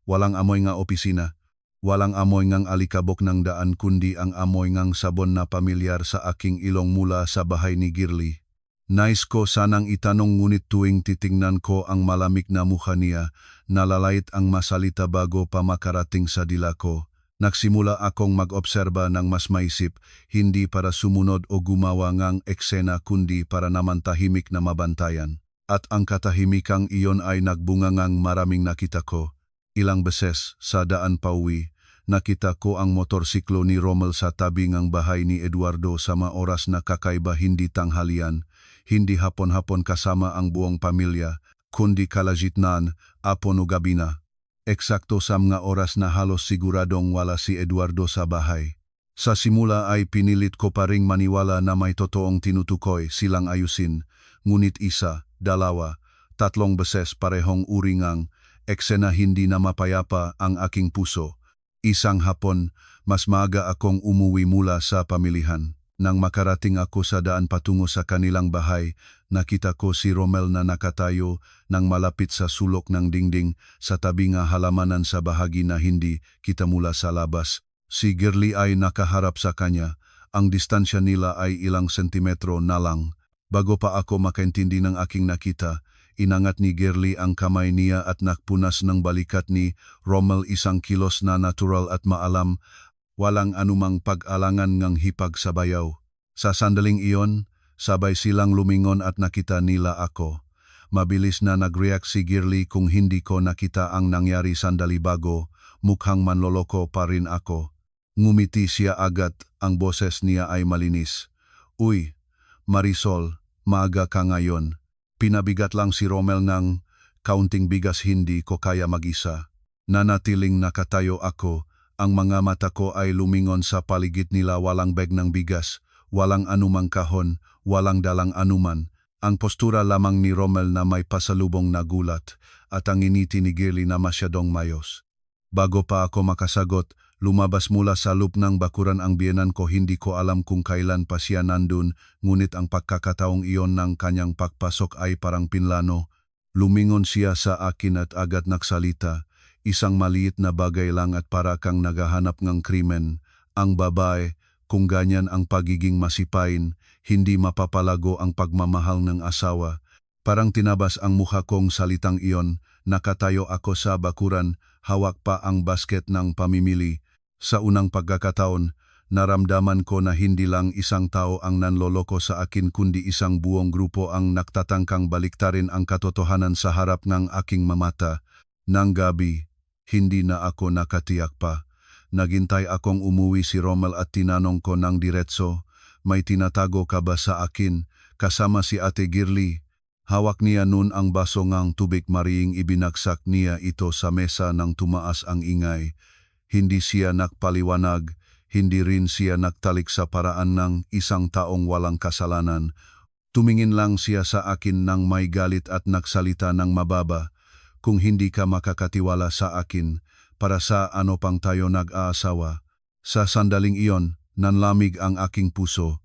Walang amoy nga opisina, walang amoy ngang alikabok ng daan, kundi ang amoy ngang sabon na pamilyar sa aking ilong mula sa bahay ni Girly. Nais ko sanang itanong, ngunit tuwing titingnan ko ang malamig na mukha niya, nalalait ang masalita bago pa makarating sa dila ko. Nagsimula akong mag-obserba ng mas maisip, hindi para sumunod o gumawa ngang eksena, kundi para naman tahimik na mabantayan. At ang katahimikang iyon ay nagbunga ngang maraming nakita ko. Ilang beses, sa daan pauwi, nakita ko ang motorsiklo ni Romel sa tabi ng bahay ni Eduardo sa mga oras na kakaiba, hindi tanghalian, hindi hapon-hapon kasama ang buong pamilya, kundi kalagitnaan, hapon o gabi na. Eksakto sa mga oras na halos siguradong wala si Eduardo sa bahay. Sa simula ay pinilit ko pa ring maniwala na may totoong tinutukoy silang ayusin, ngunit 1, 2, 3 beses parehong uringang eksena, hindi na mapayapa ang aking puso. Isang hapon, mas maaga akong umuwi mula sa pamilihan. Nang makarating ako sa daan patungo sa kanilang bahay, nakita ko si Romel na nakatayo nang malapit sa sulok ng dingding sa tabi ng halamanan sa bahagi na hindi kita mula sa labas. Si Girly ay nakaharap sa kanya. Ang distansya nila ay ilang sentimetro na lang. Bago pa ako makaintindi ng aking nakita, inangat ni Girly ang kamay niya at nakpunas ng balikat ni Romel, isang kilos na natural at maalam. Walang anumang pag-alangan ngang hipag sa bayaw. Sa sandaling iyon, sabay silang lumingon at nakita nila ako. Mabilis na nag-react si Girly kung hindi ko nakita ang nangyari sandali bago, mukhang manloloko pa rin ako. Ngumiti siya agad, ang boses niya ay malinis. Uy, Marisol, maaga ka ngayon. Pinabigat lang si Romel ng kaunting bigas, hindi ko kaya mag-isa. Nanatiling nakatayo ako. Ang mga mata ko ay lumingon sa paligid nila, walang bag ng bigas, walang anumang kahon, walang dalang anuman. Ang postura lamang ni Romel na may pasalubong na gulat, at ang initi ni Girly na masyadong mayos. Bago pa ako makasagot, lumabas mula sa loob ng bakuran ang biyenan ko. Hindi ko alam kung kailan pa siya nandun, ngunit ang pagkakataong iyon ng kanyang pagpasok ay parang pinlano. Lumingon siya sa akin at agad nagsalita. Isang maliit na bagay lang at para kang naghahanap ng krimen. Ang babae, kung ganyan ang pagiging masipain, hindi mapapalago ang pagmamahal ng asawa. Parang tinabas ang mukha kong salitang iyon, nakatayo ako sa bakuran, hawak pa ang basket ng pamimili. Sa unang pagkakataon, naramdaman ko na hindi lang isang tao ang nanloloko sa akin kundi isang buong grupo ang nagtatangkang baliktarin ang katotohanan sa harap ng aking mamata. Nang gabi, hindi na ako nakatiyak pa. Naghintay akong umuwi si Rommel at tinanong ko ng diretso, "May tinatago ka ba sa akin?" Kasama si Ate Girly. Hawak niya nun ang baso ngang tubig mariing ibinagsak niya ito sa mesa nang tumaas ang ingay. Hindi siya nakpaliwanag, hindi rin siya nagtalik sa paraan ng isang taong walang kasalanan. Tumingin lang siya sa akin nang may galit at nagsalita ng mababa. "Kung hindi ka makakatiwala sa akin, para sa ano pang tayo nag-aasawa?" Sa sandaling iyon, nanlamig ang aking puso.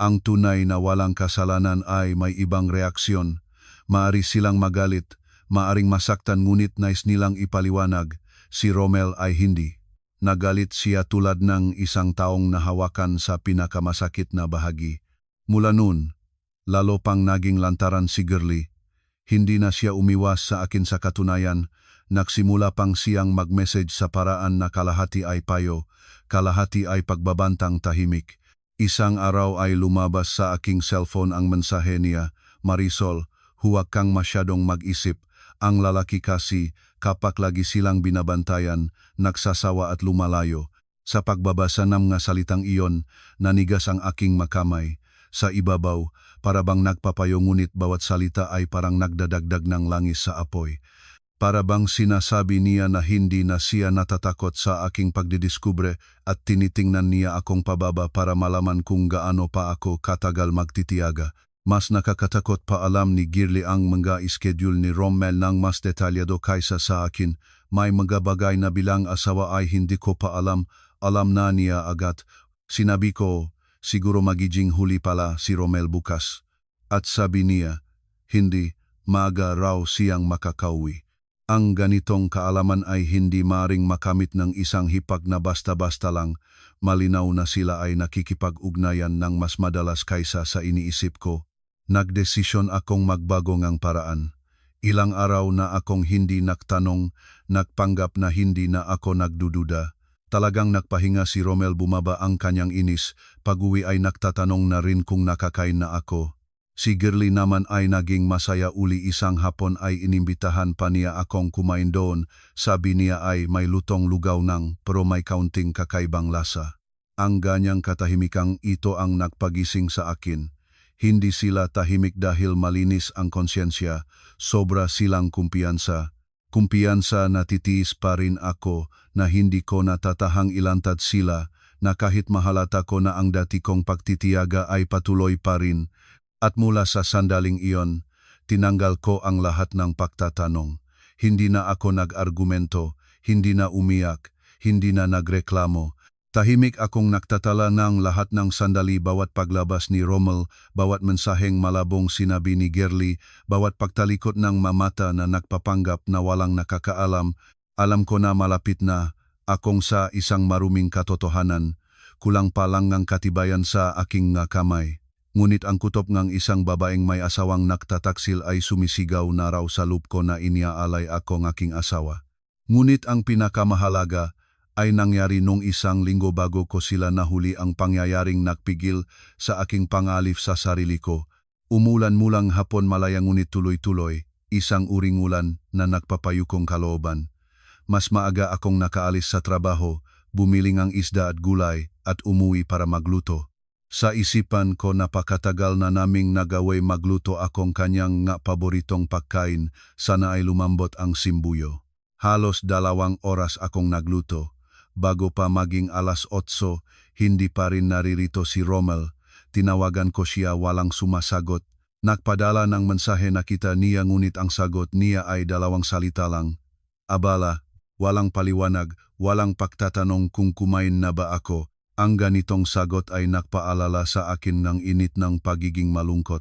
Ang tunay na walang kasalanan ay may ibang reaksyon. Maari silang magalit, maaring masaktan ngunit nais nilang ipaliwanag. Si Rommel ay hindi. Nagalit siya tulad ng isang taong nahawakan sa pinakamasakit na bahagi. Mula noon, lalo pang naging lantaran si Girly. Hindi na siya umiwas sa akin sa katunayan, nagsimula pang siyang mag-message sa paraan na kalahati ay payo, kalahati ay pagbabantang tahimik. Isang araw ay lumabas sa aking cellphone ang mensahe niya, "Marisol, huwag kang masyadong mag-isip. Ang lalaki kasi, kapag lagi silang binabantayan, nagsasawa at lumalayo." Sa pagbabasa ng mga salitang iyon, nanigas ang aking makamay. Sa ibabaw, para bang nagpapayo ngunit bawat salita ay parang nagdadagdag ng langis sa apoy. Para bang sinasabi niya na hindi na siya natatakot sa aking pagdidiskubre at tinitingnan niya akong pababa para malaman kung gaano pa ako katagal magtitiyaga. Mas nakakatakot pa alam ni Girly ang mga schedule ni Rommel ng mas detalyado kaysa sa akin. May mga bagay na bilang asawa ay hindi ko pa alam, alam na niya agad. Sinabi ko, siguro magiging huli pala si Rommel bukas. At sabi niya, hindi, maaga raw siyang makakauwi. Ang ganitong kaalaman ay hindi maring makamit ng isang hipag na basta-basta lang. Malinaw na sila ay nakikipag-ugnayan ng mas madalas kaysa sa iniisip ko. Nagdesisyon akong magbago ngang paraan. Ilang araw na akong hindi nagtanong, nagpanggap na hindi na ako nagdududa. Talagang nagpahinga si Rommel, bumaba ang kanyang inis, pag-uwi ay nagtatanong na rin kung nakakain na ako. Si Girly naman ay naging masaya uli, isang hapon ay inimbitahan pa niya akong kumain doon, sabi niya ay may lutong lugaw ng pero may kaunting kakaibang lasa. Ang ganyang katahimikang ito ang nagpagising sa akin. Hindi sila tahimik dahil malinis ang konsyensya, sobra silang kumpiyansa. Kumpiyansa na titiis pa rin ako, na hindi ko natatahang ilantad sila, na kahit mahalata ko na ang dati kong pagtitiyaga ay patuloy pa rin. At mula sa sandaling iyon, tinanggal ko ang lahat ng pagtatanong. Hindi na ako nag-argumento, hindi na umiyak, hindi na nagreklamo. Tahimik akong nagtatala ng lahat ng sandali, bawat paglabas ni Rommel, bawat mensaheng malabong sinabi ni Girly, bawat pagtalikod ng mamata na nagpapanggap na walang nakakaalam. Alam ko na malapit na akong sa isang maruming katotohanan, kulang pa lang ng katibayan sa aking nga kamay. Ngunit ang kutob ng isang babaeng may asawang nagtataksil ay sumisigaw na raw sa loob ko na iniaalay ako ng aking asawa. Ngunit ang pinakamahalaga ay nangyari nung isang linggo bago ko sila nahuli, ang pangyayaring nagpigil sa aking pangalif sa sarili ko. Umulan mulang hapon malaya ngunit tuloy-tuloy, isang uring ulan na nagpapayukong kalooban. Mas maaga akong nakaalis sa trabaho, bumili ng isda at gulay at umuwi para magluto. Sa isipan ko, napakatagal na naming nagaway magluto akong kanyang nga paboritong pagkain, sana ay lumambot ang simbuyo. Halos 2 oras akong nagluto. Bago pa maging 8:00, hindi pa rin naririto si Rommel. Tinawagan ko siya, walang sumasagot. Nagpadala ng mensahe na kita niya ngunit ang sagot niya ay 2 salita lang. Abala, walang paliwanag, walang pagtatanong kung kumain na ba ako. Ang ganitong sagot ay nagpaalala sa akin ng init ng pagiging malungkot.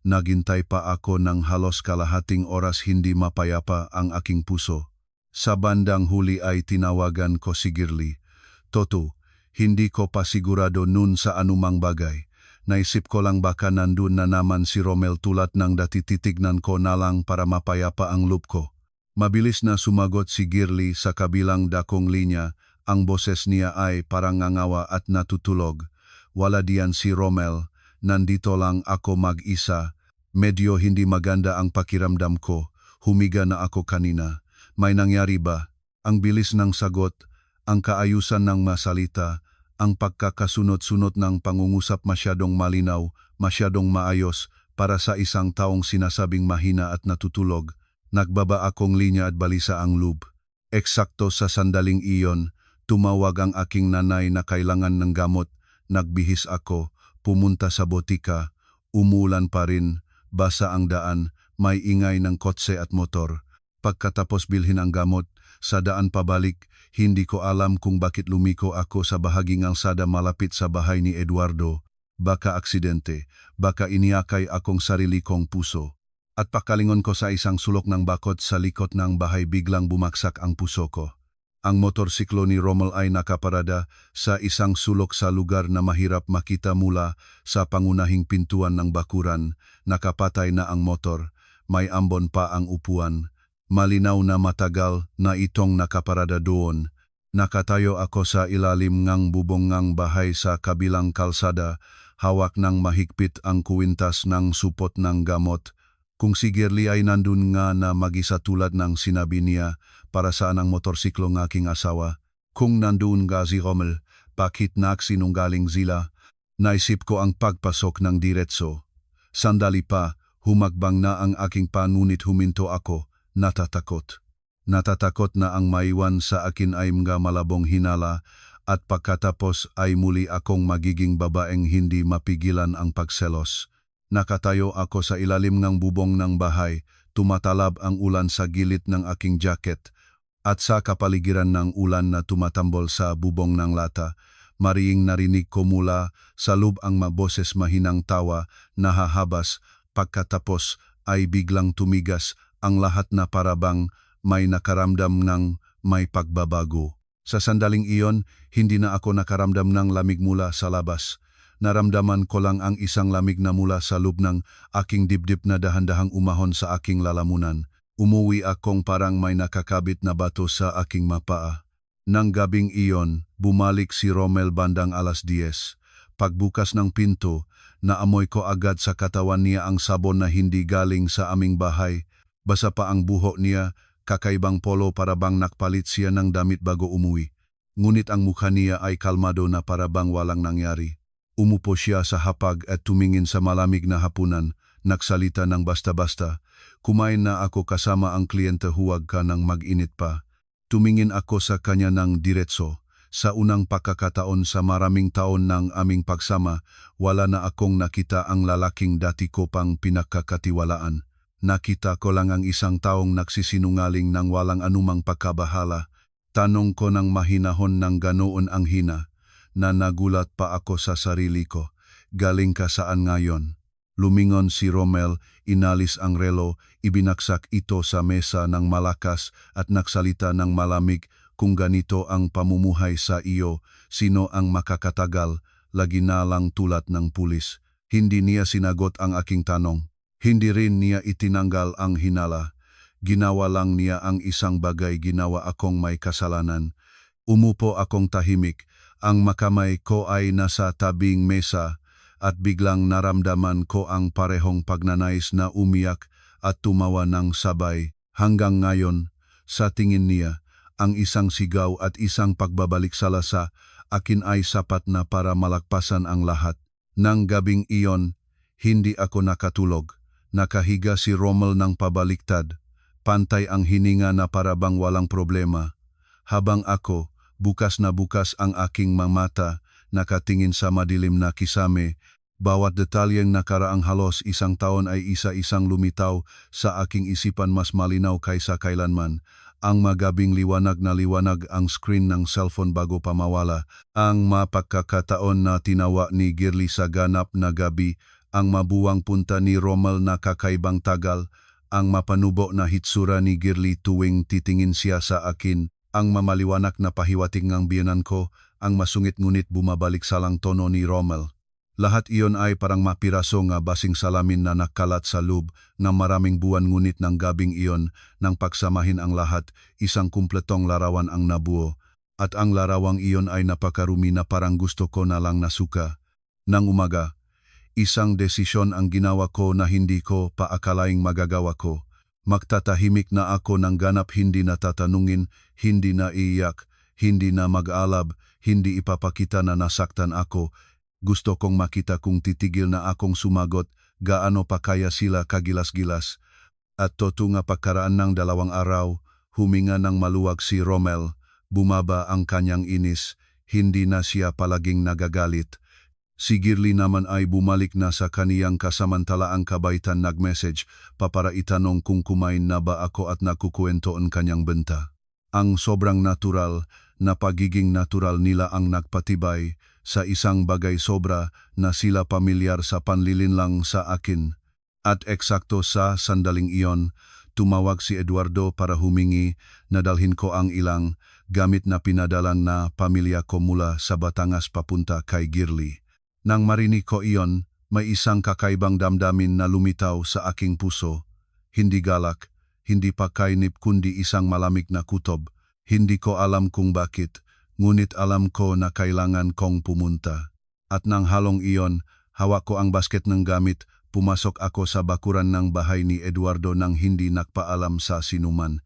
Naghintay pa ako ng halos kalahating oras, hindi mapayapa ang aking puso. Sa bandang huli ay tinawagan ko si Girly. Toto, hindi ko pa sigurado nun sa anumang bagay. Naisip ko lang baka nandun na naman si Romel tulad ng dati, titignan ko na lang para mapayapa ang loop ko. Mabilis na sumagot si Girly sa kabilang dakong linya. Ang boses niya ay parang ngangawa at natutulog. Wala diyan si Romel, nandito lang ako mag-isa. Medyo hindi maganda ang pakiramdam ko. Humiga na ako kanina. May nangyari ba? Ang bilis ng sagot, ang kaayusan ng masalita, ang pagkakasunod-sunod ng pangungusap masyadong malinaw, masyadong maayos para sa isang taong sinasabing mahina at natutulog. Nagbaba akong linya at balisa ang loob. Eksakto sa sandaling iyon, tumawag ang aking nanay na kailangan ng gamot. Nagbihis ako, pumunta sa botika. Umulan pa rin, basa ang daan, may ingay ng kotse at motor. Pagkatapos bilhin ang gamot, sa daan pabalik, hindi ko alam kung bakit lumiko ako sa bahaging alsada malapit sa bahay ni Eduardo. Baka aksidente, baka iniakay akong sarili kong puso. At pakalingon ko sa isang sulok ng bakod sa likod ng bahay, biglang bumaksak ang puso ko. Ang motorsiklo ni Romel ay nakaparada sa isang sulok sa lugar na mahirap makita mula sa pangunahing pintuan ng bakuran. Nakapatay na ang motor, may ambon pa ang upuan. Malinaw na matagal na itong nakaparada doon. Nakatayo ako sa ilalim ng bubong ng bahay sa kabilang kalsada, hawak ng mahigpit ang kuwintas ng supot ng gamot. Kung si Girly ay nandun nga na mag-isa tulad ng sinabi niya, para saan ang motorsiklo ng aking asawa? Kung nandun nga si Romel, bakit nagsinunggaling sila? Naisip ko ang pagpasok ng diretso. Sandali pa, humagbang na ang aking pangunit huminto ako, natatakot. Natatakot na ang maiwan sa akin ay mga malabong hinala at pagkatapos ay muli akong magiging babaeng hindi mapigilan ang pagselos. Nakatayo ako sa ilalim ng bubong ng bahay, tumatalab ang ulan sa gilid ng aking jacket at sa kapaligiran ng ulan na tumatambol sa bubong ng lata, mariing narinig ko mula sa loob ang maboses mahinang tawa na hahabas, pagkatapos ay biglang tumigas ang lahat na parabang may nakaramdam ng may pagbabago. Sa sandaling iyon, hindi na ako nakaramdam ng lamig mula sa labas. Naramdaman ko lang ang isang lamig na mula sa loob ng aking dibdib na dahan-dahang umahon sa aking lalamunan. Umuwi akong parang may nakakabit na bato sa aking mapaa. Nang gabing iyon, bumalik si Romel bandang 10:00. Pagbukas ng pinto, naamoy ko agad sa katawan niya ang sabon na hindi galing sa aming bahay. Basa pa ang buhok niya, kakaibang polo para bang nakpalit siya ng damit bago umuwi. Ngunit ang mukha niya ay kalmado na para bang walang nangyari. Umupo siya sa hapag at tumingin sa malamig na hapunan, nagsalita ng basta-basta. Kumain na ako kasama ang kliyente, huwag ka nang mag-init pa. Tumingin ako sa kanya ng diretso. Sa unang pagkakataon sa maraming taon ng aming pagsama, wala na akong nakita ang lalaking dati ko pang pinagkakatiwalaan. Nakita ko lang ang isang taong nagsisinungaling ng walang anumang pagkabahala. Tanong ko ng mahinahon ng ganoon ang hina, na nagulat pa ako sa sarili ko. Galing ka saan ngayon? Lumingon si Romel, inalis ang relo, ibinaksak ito sa mesa ng malakas at nagsalita ng malamig. Kung ganito ang pamumuhay sa iyo, sino ang makakatagal, lagi na lang tulad ng pulis? Hindi niya sinagot ang aking tanong. Hindi rin niya itinanggal ang hinala. Ginawa lang niya ang isang bagay, ginawa akong may kasalanan. Umupo akong tahimik. Ang makamay ko ay nasa tabing mesa at biglang naramdaman ko ang parehong pagnanais na umiyak at tumawa ng sabay. Hanggang ngayon, sa tingin niya, ang isang sigaw at isang pagbabalik sala sa akin ay sapat na para malagpasan ang lahat. Nang gabing iyon, hindi ako nakatulog. Nakahiga si Romel ng pabaliktad. Pantay ang hininga na para bang walang problema. Habang ako, bukas na bukas ang aking mata, nakatingin sa madilim na kisame. Bawat detalyeng nakaraang halos isang taon ay isa-isang lumitaw sa aking isipan, mas malinaw kaysa kailanman. Ang magabing liwanag na liwanag ang screen ng cellphone bago pa mawala. Ang mapagkakataon na tinawa ni Girly sa ganap na gabi, ang mabuwang punta ni Romel na kakaibang tagal, ang mapanubo na hitsura ni Girly tuwing titingin siya sa akin, ang mamaliwanak na pahiwatig ng biyanan ko, ang masungit ngunit bumabalik salang tono ni Romel. Lahat iyon ay parang mapiraso nga basing salamin na nakalat sa loob ng maraming buwan, ngunit ng gabing iyon nang pagsamahin ang lahat, isang kumpletong larawan ang nabuo. At ang larawang iyon ay napakarumi na parang gusto ko na lang nasuka. Nang umaga, isang desisyon ang ginawa ko na hindi ko paakalaing magagawa ko. Magtatahimik na ako ng ganap, hindi na tatanungin, hindi na iiyak, hindi na mag-alab, hindi ipapakita na nasaktan ako. Gusto kong makita kung titigil na akong sumagot, gaano pa kaya sila kagilas-gilas. At nga pagkaraan ng 2 araw, huminga ng maluwag si Rommel, bumaba ang kanyang inis, hindi na siya palaging nagagalit. Si Girly naman ay bumalik na sa kaniyang kasamantalaang kabaitan, nag-message pa para itanong kung kumain na ba ako at nakukuwento ang kanyang benta. Ang sobrang natural na pagiging natural nila ang nagpatibay sa isang bagay sobra na sila pamilyar sa panlilinlang sa akin. At eksakto sa sandaling iyon, tumawag si Eduardo para humingi na dalhin ko ang ilang gamit na pinadalan na pamilya ko mula sa Batangas papunta kay Girly. Nang marinig ko iyon, may isang kakaibang damdamin na lumitaw sa aking puso. Hindi galak, hindi pakainip, kundi isang malamig na kutob. Hindi ko alam kung bakit, ngunit alam ko na kailangan kong pumunta. At nang halong iyon, hawak ko ang basket ng gamit, pumasok ako sa bakuran ng bahay ni Eduardo nang hindi nakpaalam sa sinuman.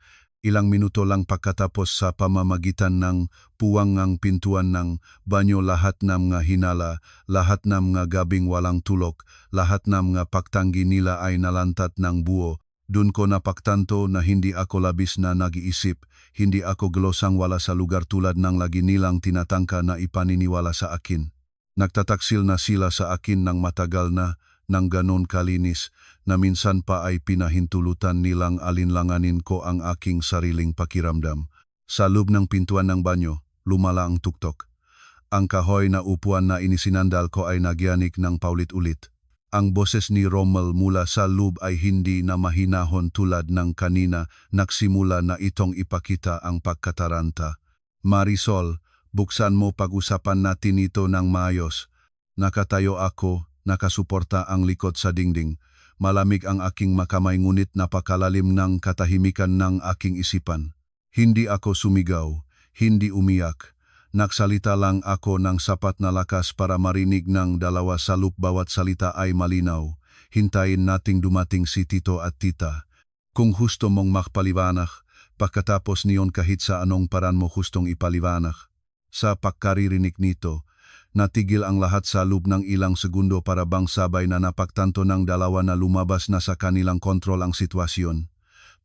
Ilang minuto lang pagkatapos, sa pamamagitan ng puwangang pintuan ng banyo, lahat ng mga hinala, lahat ng mga gabing walang tulok, lahat ng mga pagtanggi nila ay nalantat ng buo. Dun ko napagtanto na hindi ako labis na nag-iisip, hindi ako glosang wala sa lugar tulad ng lagi nilang tinatangka na ipaniniwala sa akin. Nagtataksil na sila sa akin ng matagal na, ng ganon kalinis, na minsan pa ay pinahintulutan nilang alinlanganin ko ang aking sariling pakiramdam. Sa loob ng pintuan ng banyo, lumala ang tuktok. Ang kahoy na upuan na inisinandal ko ay nagyanik ng paulit-ulit. Ang boses ni Rommel mula sa loob ay hindi na mahinahon tulad ng kanina, nagsimula na itong ipakita ang pagkataranta. Marisol, buksan mo, pag-usapan natin ito ng maayos. Nakatayo ako, nakasuporta ang likod sa dingding. Malamig ang aking makamay, ngunit napakalalim ng katahimikan ng aking isipan. Hindi ako sumigaw, hindi umiyak. Nagsalita lang ako ng sapat na lakas para marinig ng dalawa sa loop. Bawat salita ay malinaw. Hintayin nating dumating si Tito at Tita. Kung husto mong makpaliwanag, pagkatapos niyon kahit sa anong paraan mo hustong ipaliwanag. Sa pagkaririnig nito, natigil ang lahat sa loob ng ilang segundo, para bang sabay na napagtanto ng dalawa na lumabas na sa kanilang kontrol ang sitwasyon.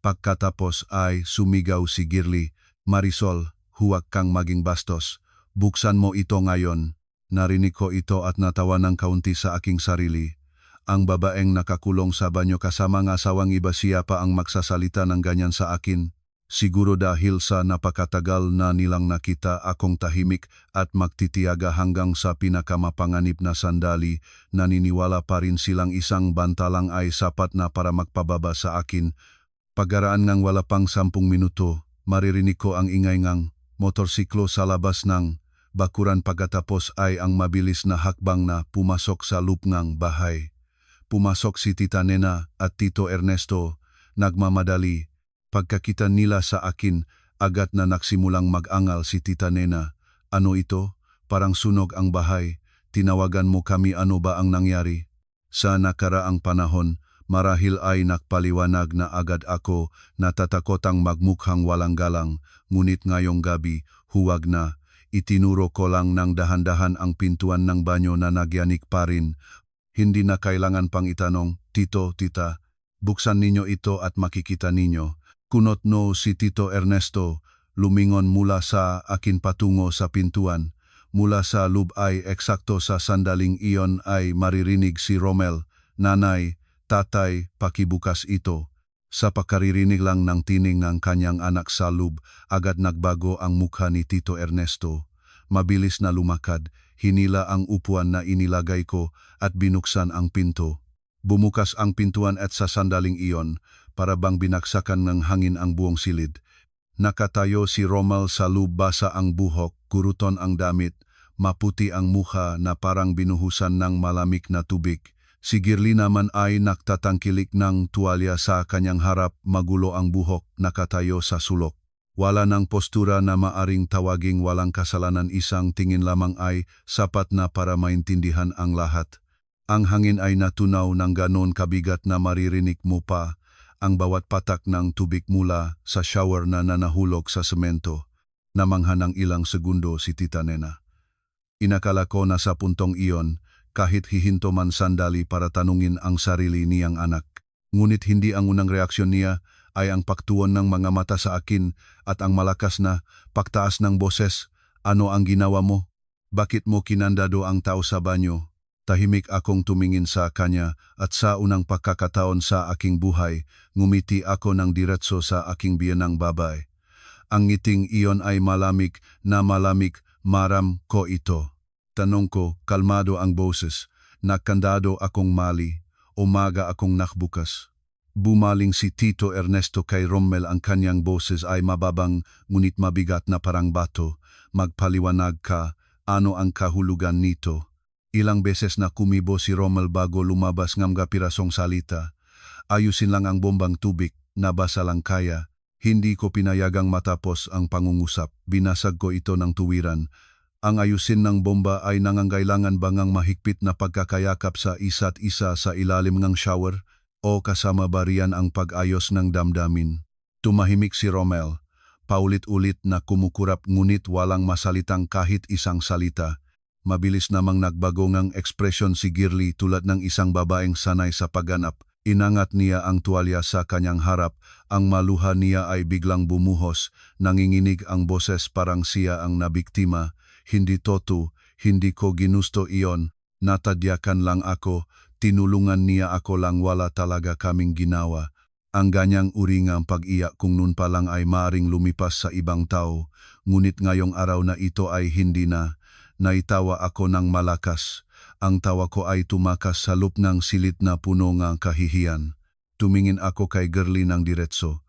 Pagkatapos ay sumigaw si Girly, "Marisol, huwag kang maging bastos. Buksan mo ito ngayon." Narinig ko ito at natawa ng kaunti sa aking sarili. Ang babaeng nakakulong sa banyo kasama ng asawang iba, siya pa ang magsasalita ng ganyan sa akin. Siguro dahil sa napakatagal na nilang nakita akong tahimik at magtitiyaga hanggang sa pinakamapanganib na sandali, naniniwala pa rin silang isang bantalang ay sapat na para magpababa sa akin. Pagkaraan ng wala pang 10 minuto, maririnig ko ang ingay ng motorsiklo sa labas ng bakuran. Pagkatapos ay ang mabilis na hakbang na pumasok sa loob ng bahay. Pumasok si Tita Nena at Tito Ernesto, nagmamadali. Pagkakita nila sa akin, agad na nagsimulang mag-angal si Tita Nena. "Ano ito? Parang sunog ang bahay. Tinawagan mo kami, ano ba ang nangyari?" Sa nakaraang panahon, marahil ay nakpaliwanag na agad ako, natatakotang magmukhang walang galang, ngunit ngayong gabi, huwag na. Itinuro ko lang ng dahan-dahan ang pintuan ng banyo na nagyanik pa rin. Hindi na kailangan pang itanong, "Tito, Tita, buksan ninyo ito at makikita ninyo." Kunot no si Tito Ernesto, lumingon mula sa akin patungo sa pintuan. Mula sa loob ay eksakto sa sandaling iyon ay maririnig si Rommel, "Nanay, tatay, pakibukas ito." Sa pakaririnig lang ng tining ng kanyang anak sa loob, agad nagbago ang mukha ni Tito Ernesto. Mabilis na lumakad, hinila ang upuan na inilagay ko at binuksan ang pinto. Bumukas ang pintuan at sa sandaling iyon, para bang binaksakan ng hangin ang buong silid. Nakatayo si Rommel sa loob, basa ang buhok, kuruton ang damit, maputi ang mukha na parang binuhusan ng malamig na tubig. Si Girly naman ay nagtatangkilik ng tuwalya sa kanyang harap, magulo ang buhok, nakatayo sa sulok. Wala ng postura na maaring tawaging walang kasalanan, isang tingin lamang ay sapat na para maintindihan ang lahat. Ang hangin ay natunaw ng ganon kabigat na maririnig mo pa ang bawat patak ng tubig mula sa shower na nanahulog sa semento. Namangha ng ilang segundo si Tita Nena. Inakala ko na sa puntong iyon, kahit hihinto man sandali para tanungin ang sarili niyang anak. Ngunit hindi ang unang reaksyon niya ay ang pagtuon ng mga mata sa akin at ang malakas na pagtaas ng boses. Ano ang ginawa mo? Bakit mo kinandado ang tao sa banyo? Tahimik akong tumingin sa kanya at sa unang pagkakataon sa aking buhay, ngumiti ako ng diretso sa aking biyanang babae. Ang ngiting iyon ay malamig na malamig, maram ko ito. Tanong ko, kalmado ang boses, nakandado akong mali, umaga akong nakbukas. Bumaling si Tito Ernesto kay Rommel, ang kanyang boses ay mababang ngunit mabigat na parang bato. Magpaliwanag ka, ano ang kahulugan nito? Ilang beses na kumibo si Rommel bago lumabas ng pirasong salita. Ayusin lang ang bombang tubig, nabasa lang kaya. Hindi ko pinayagang matapos ang pangungusap, binasag ko ito ng tuwiran. Ang ayusin ng bomba ay nangangailangan bangang mahigpit na pagkakayakap sa isa't isa sa ilalim ng shower? O kasama ba riyan ang pag-ayos ng damdamin? Tumahimik si Rommel, paulit-ulit na kumukurap ngunit walang masalitang kahit isang salita. Mabilis namang nagbago ng ekspresyon si Girly tulad ng isang babaeng sanay sa pagganap. Inangat niya ang tuwalya sa kanyang harap, ang maluha niya ay biglang bumuhos, nanginginig ang boses parang siya ang nabiktima. Hindi toto, hindi ko ginusto iyon, natadyakan lang ako. Tinulungan niya ako lang, wala talaga kaming ginawa. Ang ganyang uri ng pag-iyak kung noon pa lang ay maaring lumipas sa ibang tao, ngunit ngayong araw na ito ay hindi na. Naitawa ako ng malakas. Ang tawa ko ay tumakas sa loop ng silit na puno ng kahihiyan. Tumingin ako kay Girly ng diretso.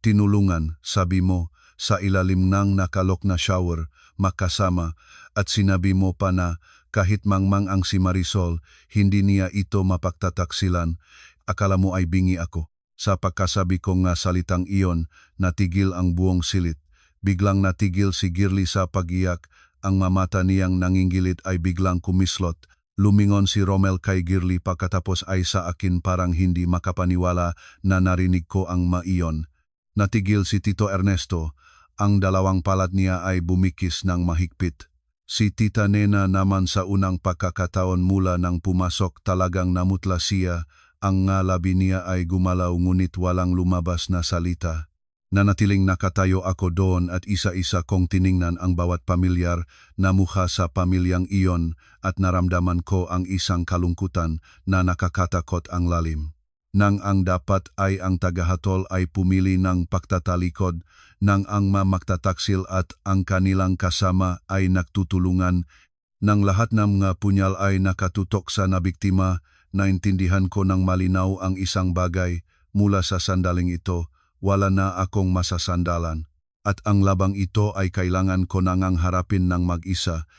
Tinulungan, sabi mo, sa ilalim ng nakalok na shower, makasama, at sinabi mo pa na kahit mangmang ang si Marisol, hindi niya ito mapagtataksilan. Akala mo ay bingi ako. Sa pagkasabi ko nga salitang iyon, natigil ang buong silit. Biglang natigil si Girly sa pag-iyak, ang mamata niyang nangingilit ay biglang kumislot. Lumingon si Rommel kay Girly pagkatapos ay sa akin parang hindi makapaniwala na narinig ko ang maiyon. Natigil si Tito Ernesto, ang dalawang palad niya ay bumikis ng mahigpit. Si Tita Nena naman sa unang pagkakataon mula nang pumasok talagang namutla siya, ang labi niya ay gumalaw ngunit walang lumabas na salita. Nanatiling nakatayo ako doon at isa-isa kong tiningnan ang bawat pamilyar na mukha sa pamilyang iyon at naramdaman ko ang isang kalungkutan na nakakatakot ang lalim. Nang ang dapat ay ang tagahatol ay pumili ng pagtatalikod, nang ang magtataksil at ang kanilang kasama ay nagtutulungan, nang lahat ng mga punyal ay nakatutok sa nabiktima, naintindihan ko ng malinaw ang isang bagay. Mula sa sandaling ito, wala na akong masasandalan. At ang labang ito ay kailangan ko nang harapin ng mag-isa.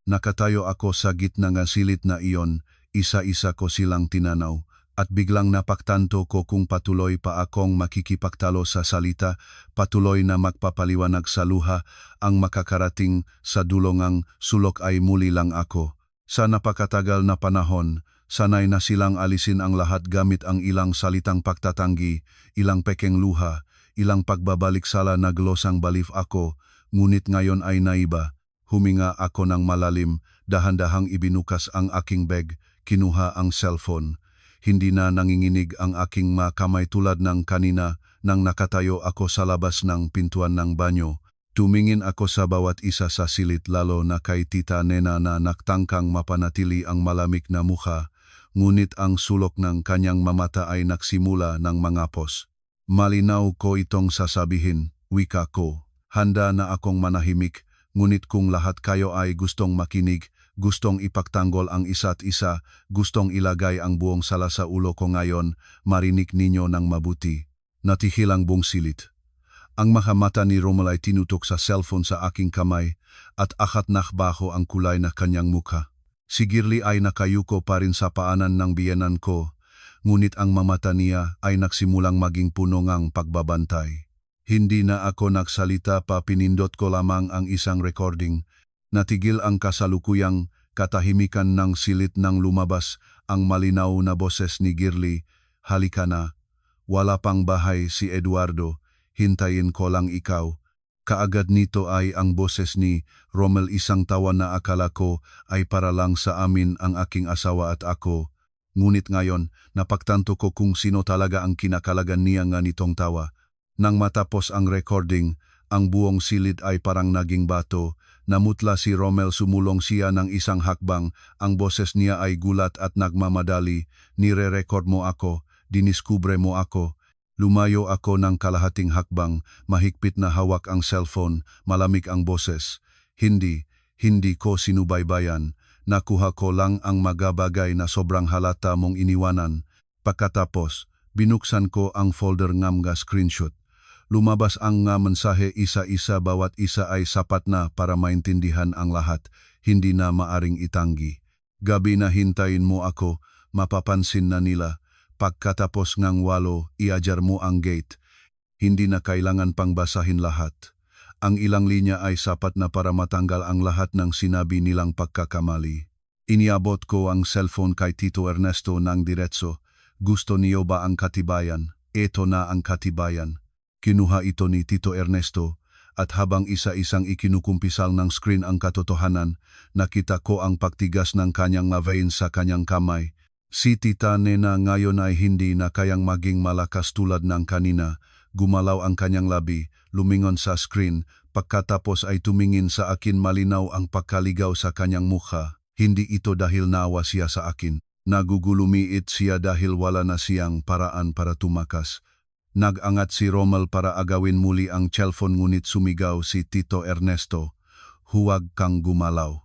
Nakatayo ako sa gitna ng silit na iyon, isa-isa ko silang tinanaw. At biglang napagtanto ko kung patuloy pa akong makikipagtalo sa salita, patuloy na magpapaliwanag sa luha, ang makakarating sa dulongang sulok ay muli lang ako. Sa napakatagal na panahon, sanay na silang alisin ang lahat gamit ang ilang salitang pagtatanggi, ilang pekeng luha, ilang pagbabalik sala na glosang balief ako, ngunit ngayon ay naiba. Huminga ako ng malalim, dahan-dahang ibinukas ang aking bag, kinuha ang cellphone. Hindi na nanginginig ang aking mga kamay tulad ng kanina nang nakatayo ako sa labas ng pintuan ng banyo. Tumingin ako sa bawat isa sa silit, lalo na kay Tita Nena na naktangkang mapanatili ang malamig na mukha, ngunit ang sulok ng kanyang mamata ay nagsimula ng mangapos. Malinaw ko itong sasabihin, wika ko. Handa na akong manahimik, ngunit kung lahat kayo ay gustong makinig, gustong ipagtanggol ang isa't isa, gustong ilagay ang buong sala sa ulo ko ngayon, marinig ninyo ng mabuti. Natihil ang buong silit. Ang mga mata ni Romel ay tinutok sa cellphone sa aking kamay at akat nakbaho ang kulay na kanyang mukha. Si Girly ay nakayuko pa rin sa paanan ng biyenan ko, ngunit ang mamata niya ay nagsimulang maging puno ngang pagbabantay. Hindi na ako nagsalita pa, pinindot ko lamang ang isang recording. Natigil ang kasalukuyang katahimikan ng silit nang lumabas ang malinaw na boses ni Girly. Halika na, wala pang bahay si Eduardo, hintayin ko lang ikaw. Kaagad nito ay ang boses ni Romel, isang tawa na akala ko ay para lang sa amin ang aking asawa at ako. Ngunit ngayon, napagtanto ko kung sino talaga ang kinakalagan niya nga nitong tawa. Nang matapos ang recording, ang buong silid ay parang naging bato. Namutla si Romel, sumulong siya ng isang hakbang, ang boses niya ay gulat at nagmamadali. Nire-record mo ako, diniskubre mo ako. Lumayo ako ng kalahating hakbang, mahigpit na hawak ang cellphone, malamig ang boses. Hindi ko sinubaybayan. Nakuha ko lang ang magabagay na sobrang halata mong iniwanan. Pagkatapos, binuksan ko ang folder ng mga screenshot. Lumabas ang nga mensahe isa-isa, bawat isa ay sapat na para maintindihan ang lahat, hindi na maaring itanggi. Gabi na hintayin mo ako, mapapansin na nila. Pagkatapos ngang 8, iajar mo ang gate. Hindi na kailangan pang basahin lahat. Ang ilang linya ay sapat na para matanggal ang lahat ng sinabi nilang pagkakamali. Iniabot ko ang cellphone kay Tito Ernesto ng diretso. Gusto niyo ba ang katibayan? Eto na ang katibayan. Kinuha ito ni Tito Ernesto, at habang isa-isang ikinukumpisal ng screen ang katotohanan, nakita ko ang pagtigas ng kanyang vein sa kanyang kamay. Si Tita Nena ngayon ay hindi na kayang maging malakas tulad ng kanina. Gumalaw ang kanyang labi, lumingon sa screen, pagkatapos ay tumingin sa akin, malinaw ang pagkaligaw sa kanyang mukha. Hindi ito dahil naawa siya sa akin. Nagugulumiit siya dahil wala na siyang paraan para tumakas. Nag-angat si Romel para agawin muli ang cellphone, ngunit sumigaw si Tito Ernesto, "Huwag kang gumalaw."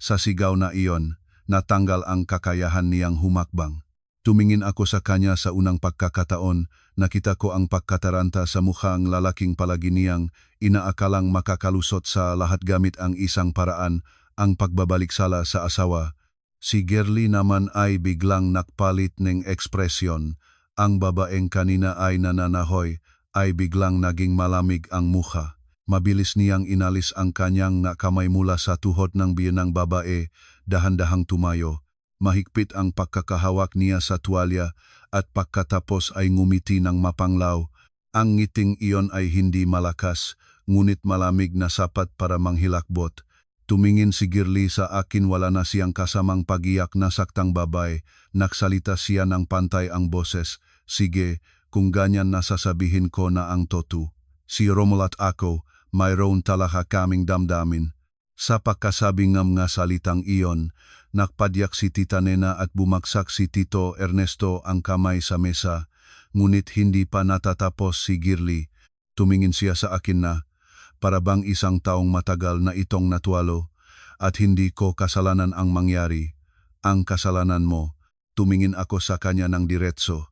Sa sigaw na iyon, natanggal ang kakayahan niyang humakbang. Tumingin ako sa kanya sa unang pagkakataon, nakita ko ang pagkataranta sa mukha ng lalaking palagi niyang inaakalang makakalusot sa lahat gamit ang isang paraan, ang pagbabaliksala sa asawa. Si Girly naman ay biglang nakpalit ng ekspresyon. Ang babaeng kanina ay nananahoy, ay biglang naging malamig ang mukha. Mabilis niyang inalis ang kanyang kamay mula sa tuhod ng biyenang babae, dahan-dahang tumayo. Mahigpit ang pagkakahawak niya sa tuwalya at pagkatapos ay ngumiti ng mapanglaw. Ang ngiting iyon ay hindi malakas, ngunit malamig na sapat para manghilakbot. Tumingin si Girly sa akin, wala na siyang kasamang pagiyak na saktang babay. Nagsalita siya ng pantay ang boses. "Sige, kung ganyan nasasabihin ko na ang totoo. Si Romel at ako, mayroon talaga kaming damdamin." Sa pagkasabi ng mga salitang iyon, nakpadyak si Tita Nena at bumagsak si Tito Ernesto ang kamay sa mesa. Ngunit hindi pa natatapos si Girly. Tumingin siya sa akin na, para bang isang taong matagal na itong natuwalo, at hindi ko kasalanan ang mangyari. "Ang kasalanan mo." Tumingin ako sa kanya ng diretso.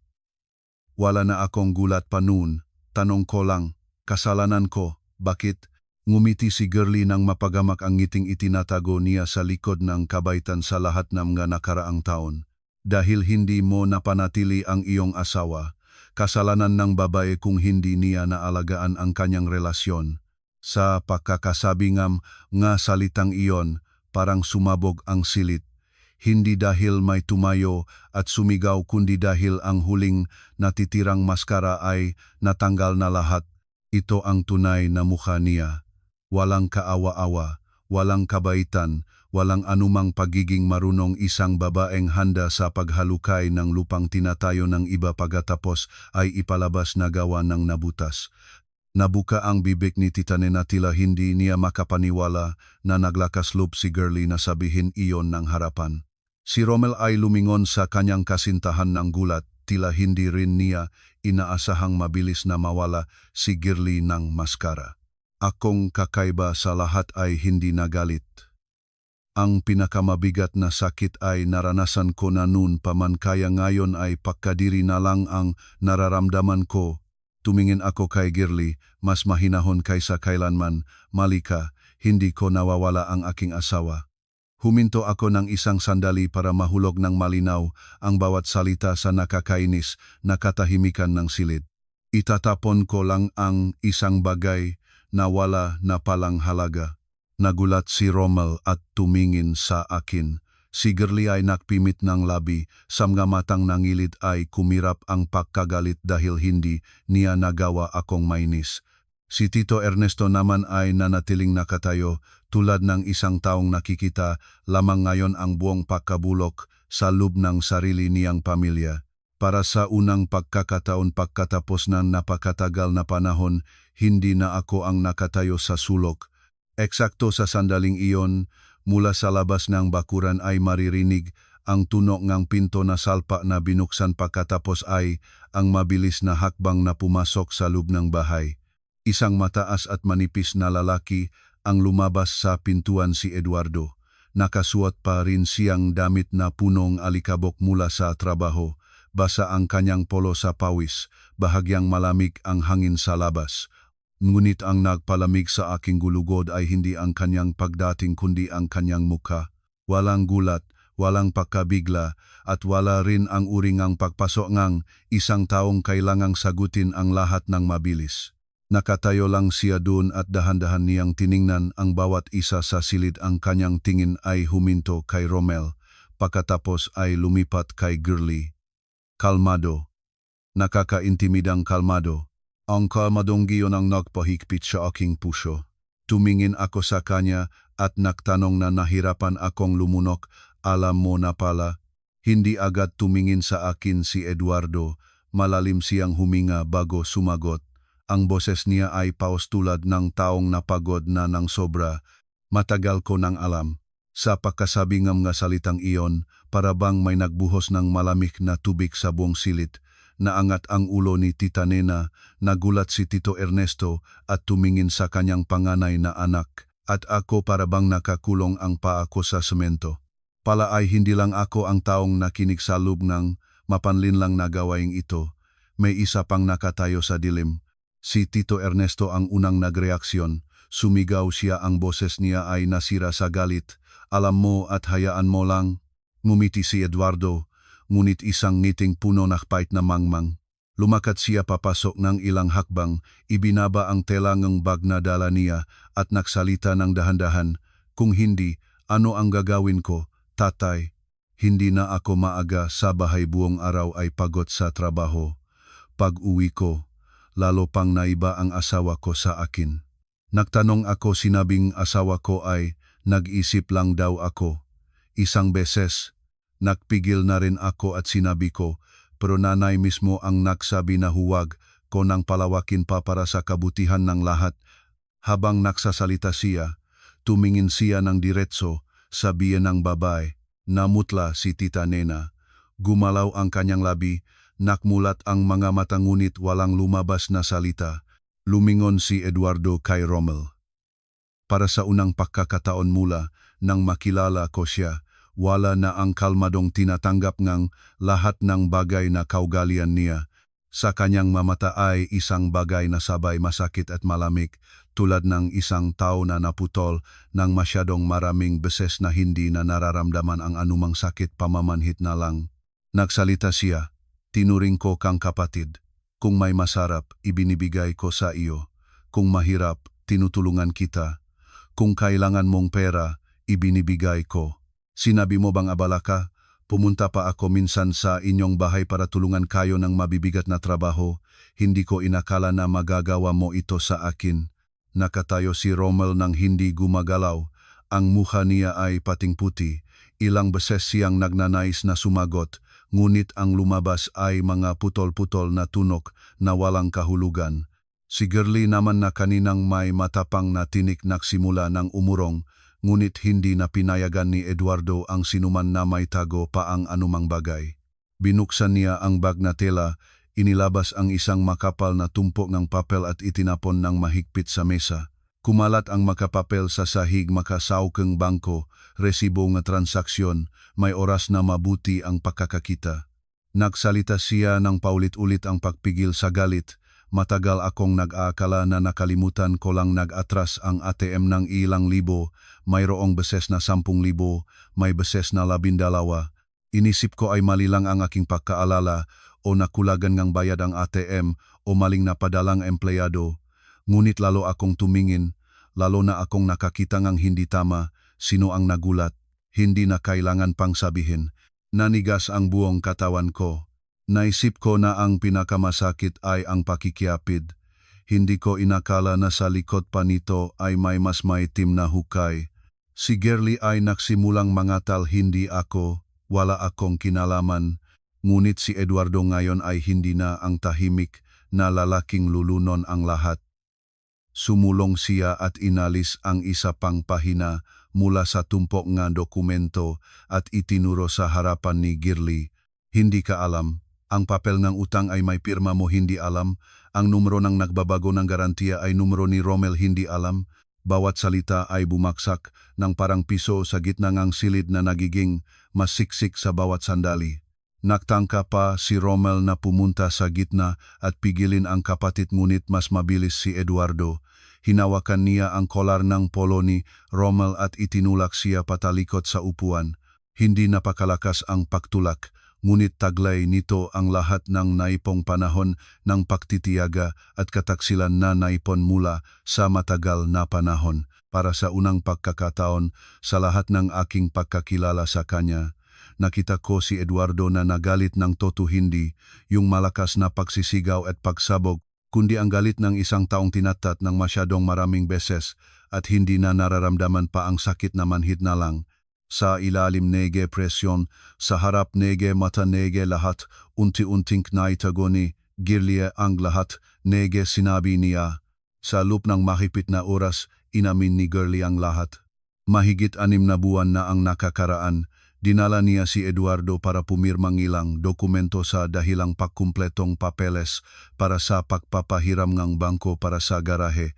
Wala na akong gulat pa noon. Tanong ko lang, kasalanan ko, bakit? Ngumiti si Girly nang mapagamak ang ngiting itinatago niya sa likod ng kabaitan sa lahat ng mga nakaraang taon. Dahil hindi mo napanatili ang iyong asawa, kasalanan ng babae kung hindi niya naalagaan ang kanyang relasyon. Sa pagkakasabi nga salitang iyon, parang sumabog ang silit. Hindi dahil may tumayo at sumigaw, kundi dahil ang huling natitirang maskara ay natanggal na lahat. Ito ang tunay na mukha niya. Walang kaawa-awa, walang kabaitan, walang anumang pagiging marunong, isang babaeng handa sa paghalukay ng lupang tinatayo ng iba pagkatapos ay ipalabas na gawa ng nabutas. Nabuka ang bibig ni Tita Nena, tila hindi niya makapaniwala na naglakas loob si Girly na sabihin iyon ng harapan. Si Romel ay lumingon sa kanyang kasintahan ng gulat, tila hindi rin niya inaasahang mabilis na mawala si Girly ng maskara. Akong kakaiba sa lahat ay hindi nagalit. Ang pinakamabigat na sakit ay naranasan ko na noon pa man, kaya ngayon ay pagkadiri na lang ang nararamdaman ko. Tumingin ako kay Girly, mas mahinahon kaysa kailanman. Malika, hindi ko nawawala ang aking asawa. Huminto ako ng isang sandali para mahulog ng malinaw ang bawat salita sa nakakainis na katahimikan ng silid. Itatapon ko lang ang isang bagay na wala na palang halaga. Nagulat si Rommel at tumingin sa akin. Si Girly ay nakpimit ng labi, sa mga matang nangilid ay kumirap ang pagkagalit dahil hindi niya nagawa akong mainis. Si Tito Ernesto naman ay nanatiling nakatayo tulad ng isang taong nakikita lamang ngayon ang buong pagkabulok sa loob ng sarili niyang pamilya. Para sa unang pagkakataon pagkatapos ng napakatagal na panahon, hindi na ako ang nakatayo sa sulok. Eksakto sa sandaling iyon, mula sa labas ng bakuran ay maririnig ang tunog ng pinto na salpa na binuksan pagkatapos ay ang mabilis na hakbang na pumasok sa loob ng bahay. Isang mataas at manipis na lalaki ang lumabas sa pintuan si Eduardo. Nakasuot pa rin siyang damit na punong alikabok mula sa trabaho. Basa ang kanyang polo sa pawis, bahagyang malamig ang hangin sa labas. Ngunit ang nagpalamig sa aking gulugod ay hindi ang kanyang pagdating kundi ang kanyang mukha. Walang gulat, walang pagkabigla, at wala rin ang uringang pagpasok ngang isang taong kailangang sagutin ang lahat ng mabilis. Nakatayo lang siya doon at dahan-dahan niyang tiningnan ang bawat isa sa silid. Ang kanyang tingin ay huminto kay Rommel, pagkatapos ay lumipat kay Girly. Kalmado. Nakakaintimidang kalmado. Ang kalmadong giyon ang nagpahigpit sa aking puso. Tumingin ako sa kanya at nagtanong na nahirapan akong lumunok. Alam mo na pala, hindi agad tumingin sa akin si Eduardo. Malalim siyang huminga bago sumagot. Ang boses niya ay paus tulad ng taong napagod na ng sobra. Matagal ko nang alam. Sa pagkasabi ng mga salitang iyon, para bang may nagbuhos ng malamig na tubig sa buong silid. Naangat ang ulo ni Tita Nena, nagulat si Tito Ernesto at tumingin sa kanyang panganay na anak. At ako para bang nakakulong ang paa ko sa semento. Pala ay hindi lang ako ang taong nakinig sa loob ng mapanlinlang na gawaing ito. May isa pang nakatayo sa dilim. Si Tito Ernesto ang unang nagreaksyon. Sumigaw siya, ang boses niya ay nasira sa galit. Alam mo at hayaan mo lang. Ngumiti si Eduardo. Ngunit isang ngiting puno ng pait na mangmang. Lumakat siya papasok ng ilang hakbang, ibinaba ang telangang bag na dala niya at nagsalita ng dahan-dahan. Kung hindi, ano ang gagawin ko, tatay? Hindi na ako maaga sa bahay, buong araw ay pagod sa trabaho. Pag-uwi ko, lalo pang naiba ang asawa ko sa akin. Nagtanong ako, sinabing asawa ko ay nag-isip lang daw ako. Isang beses. Nagpigil na rin ako at sinabi ko, pero nanay mismo ang nagsabi na huwag ko nang palawakin pa para sa kabutihan ng lahat. Habang nagsasalita siya, tumingin siya ng diretso, sabihin ng babae. Namutla si Tita Nena. Gumalaw ang kanyang labi, nakmulat ang mga mata ngunit walang lumabas na salita. Lumingon si Eduardo kay Rommel. Para sa unang pagkakataon mula nang makilala ko siya, wala na ang kalmadong tinatanggap ngang lahat ng bagay na kaugalian niya. Sa kanyang mamata ay isang bagay na sabay masakit at malamig, tulad ng isang tao na naputol ng masyadong maraming beses na hindi na nararamdaman ang anumang sakit, pamamanhit na lang. Nagsalita siya, tinuring ko kang kapatid. Kung may masarap, ibinibigay ko sa iyo. Kung mahirap, tinutulungan kita. Kung kailangan mong pera, ibinibigay ko. Sinabi mo bang abala ka? Pumunta pa ako minsan sa inyong bahay para tulungan kayo ng mabibigat na trabaho. Hindi ko inakala na magagawa mo ito sa akin. Nakatayo si Rommel nang hindi gumagalaw. Ang mukha niya ay pating puti. Ilang beses siyang nagnanais na sumagot, ngunit ang lumabas ay mga putol-putol na tunok na walang kahulugan. Si Girly naman na kaninang may matapang na tinik nagsimula ng umurong, ngunit hindi na pinayagan ni Eduardo ang sinuman na may tago pa ang anumang bagay. Binuksan niya ang bag na tela, inilabas ang isang makapal na tumpok ng papel at itinapon ng mahigpit sa mesa. Kumalat ang makapapel sa sahig, makasaukang bangko, resibo ng transaksyon, may oras na mabuti ang pagkakakita. Nagsalita siya ng paulit-ulit ang pagpigil sa galit. Matagal akong nag-aakala na nakalimutan ko lang nag-atras ang ATM ng ilang libo, mayroong beses na 10,000, may beses na 12. Inisip ko ay mali lang ang aking pagkaalala o nakulagan ngang bayad ang ATM o maling napadalang empleyado. Ngunit lalo akong tumingin, lalo na akong nakakita ngang hindi tama, sino ang nagulat. Hindi na kailangan pang sabihin. Nanigas ang buong katawan ko. Naisip ko na ang pinakamasakit ay ang pakikiapid. Hindi ko inakala na sa likod pa nito ay may mas maitim na hukay. Si Girlie ay nagsimulang mangatal hindi ako, wala akong kinalaman. Ngunit si Eduardo ngayon ay hindi na ang tahimik na lalaking lulunon ang lahat. Sumulong siya at inalis ang isa pang pahina mula sa tumpok nga dokumento at itinuro sa harapan ni Girlie. Hindi ka alam. Ang papel ng utang ay may pirma mo hindi alam. Ang numero ng nagbabago ng garantiya ay numero ni Romel hindi alam. Bawat salita ay bumaksak ng parang piso sa gitna ng silid na nagiging mas siksik sa bawat sandali. Nagtangka pa si Romel na pumunta sa gitna at pigilin ang kapatid ngunit mas mabilis si Eduardo. Hinawakan niya ang kolar ng polo ni Romel at itinulak siya patalikod sa upuan. Hindi napakalakas ang pagtulak. Ngunit taglay nito ang lahat ng naipong panahon ng pagtitiyaga at kataksilan na naipon mula sa matagal na panahon. Para sa unang pagkakataon sa lahat ng aking pagkakilala sa kanya, nakita ko si Eduardo na nagalit ng toto hindi yung malakas na pagsisigaw at pagsabog, kundi ang galit ng isang taong tinatat ng masyadong maraming beses at hindi na nararamdaman pa ang sakit na manhid na lang. Sa ilalim nege presyon, sa harap nege mata nege lahat, unti-unting naitago ni Girlie ang lahat, nege sinabi niya. Sa loob ng mahigpit na oras, inamin ni Girlie ang lahat. Mahigit 6 na buwan na ang nakakaraan, dinala niya si Eduardo para pumirmang ilang dokumento sa dahilang pagkumpletong papeles para sa pagpapahiram ng bangko para sa garahe.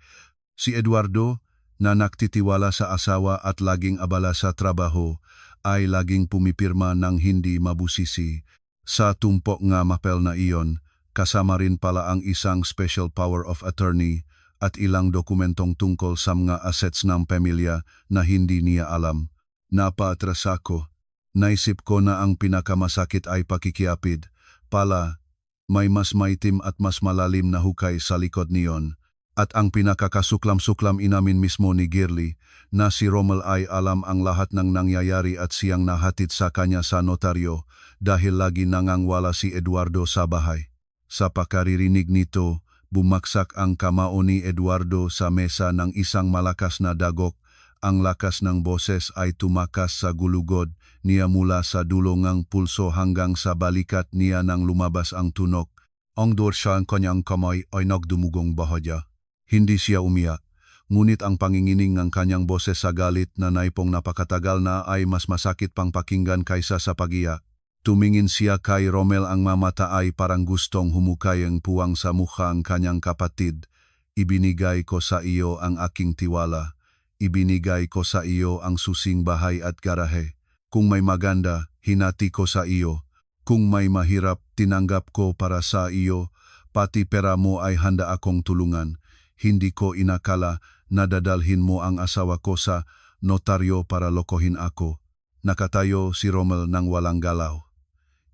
Si Eduardo, na nagtitiwala sa asawa at laging abala sa trabaho, ay laging pumipirma ng hindi mabusisi. Sa tumpok nga mapel na iyon, kasama rin pala ang isang special power of attorney at ilang dokumentong tungkol sa mga assets ng pamilya na hindi niya alam. Napaatras ako. Naisip ko na ang pinakamasakit ay pakikiapid. Pala, may mas maitim at mas malalim na hukay sa likod niyon. At ang pinakakasuklam-suklam inamin mismo ni Girlie na si Romel ay alam ang lahat ng nangyayari at siyang nahatid sa kanya sa notaryo dahil lagi nangangwala si Eduardo sa bahay. Sa pakaririnig nito, bumaksak ang kamao ni Eduardo sa mesa ng isang malakas na dagok. Ang lakas ng boses ay tumakas sa gulugod niya mula sa dulo ng pulso hanggang sa balikat niya nang lumabas ang tunok. Ang dorsya ang kanyang kamay ay nagdumugong bahadya. Hindi siya umiyak, ngunit ang pangingining ng kanyang boses sa galit na naipong napakatagal na ay mas masakit pang pakinggan kaysa sa pagiyak. Tumingin siya kay Romel, ang mamata ay parang gustong humukay ang puwang sa mukha ang kanyang kapatid. Ibinigay ko sa iyo ang aking tiwala. Ibinigay ko sa iyo ang susing bahay at garahe. Kung may maganda, hinati ko sa iyo. Kung may mahirap, tinanggap ko para sa iyo. Pati pera mo ay handa akong tulungan. Hindi ko inakala na dadalhin mo ang asawa ko sa notaryo para lokohin ako. Nakatayo si Romel nang walang galaw.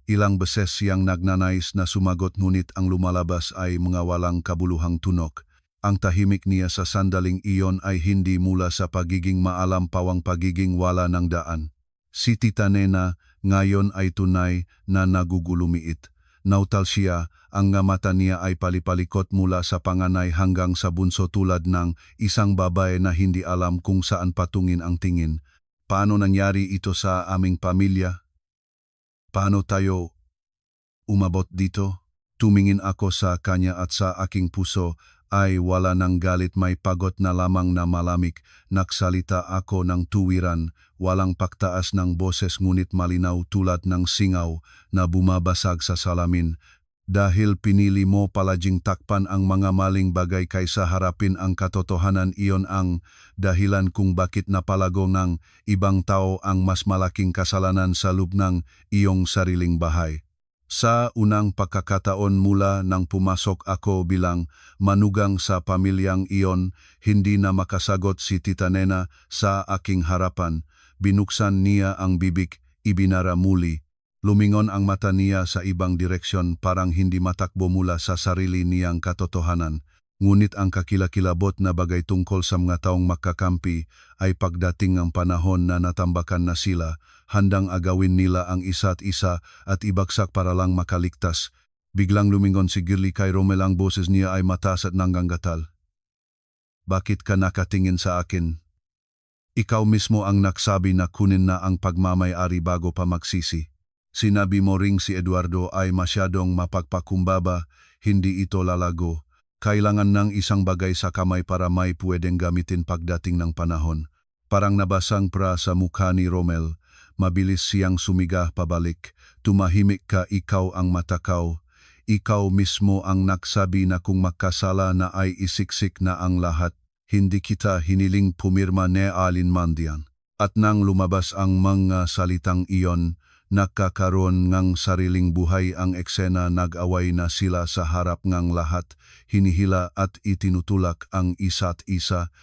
Ilang beses siyang nagnanais na sumagot ngunit ang lumalabas ay mga walang kabuluhang tunok. Ang tahimik niya sa sandaling iyon ay hindi mula sa pagiging maalampawang pagiging wala ng daan. Si Tita Nena ngayon ay tunay na nagugulumiit. Nautal siya, ang nga mata niya ay palipalikot mula sa panganay hanggang sa bunso tulad ng isang babae na hindi alam kung saan patungin ang tingin. Paano nangyari ito sa aming pamilya? Paano tayo umabot dito? Tumingin ako sa kanya at sa aking puso ay wala ng galit, may pagod na lamang na malamig. Nagsalita ako ng tuwiran, walang pagtaas ng boses ngunit malinaw tulad ng singaw na bumabasag sa salamin. Dahil pinili mo palaging takpan ang mga maling bagay kaysa harapin ang katotohanan, iyon ang dahilan kung bakit napalago ng ibang tao ang mas malaking kasalanan sa loob ng iyong sariling bahay. Sa unang pagkakataon mula nang pumasok ako bilang manugang sa pamilyang iyon, hindi na makasagot si Tita Nena sa aking harapan. Binuksan niya ang bibig, ibinara muli. Lumingon ang mata niya sa ibang direksyon, parang hindi matakbo mula sa sarili niyang katotohanan. Ngunit ang kakilakilabot na bagay tungkol sa mga taong makakampi ay pagdating ng panahon na natambakan na sila, handang agawin nila ang isa't isa at ibagsak para lang makaligtas. Biglang lumingon si Girly kay Romel, ang boses niya ay mataas at nanggagatal. Bakit ka nakatingin sa akin? Ikaw mismo ang nagsabi na kunin na ang pagmamay-ari bago pa magsisi. Sinabi mo ring si Eduardo ay masyadong mapagpakumbaba, hindi ito lalago. Kailangan ng isang bagay sa kamay para may pwedeng gamitin pagdating ng panahon. Parang nabasang pra sa mukha ni Romel. Mabilis siyang sumiga pabalik. Tumahimik ka, ikaw ang matakaw. Ikaw mismo ang nagsabi na kung makasala na ay isiksik na ang lahat. Hindi kita hiniling pumirma ni alinman. At nang lumabas ang mga salitang iyon, nakakaroon ngang sariling buhay ang eksena. Nag-away na sila sa harap ngang lahat, hinihila at itinutulak ang isa't isa.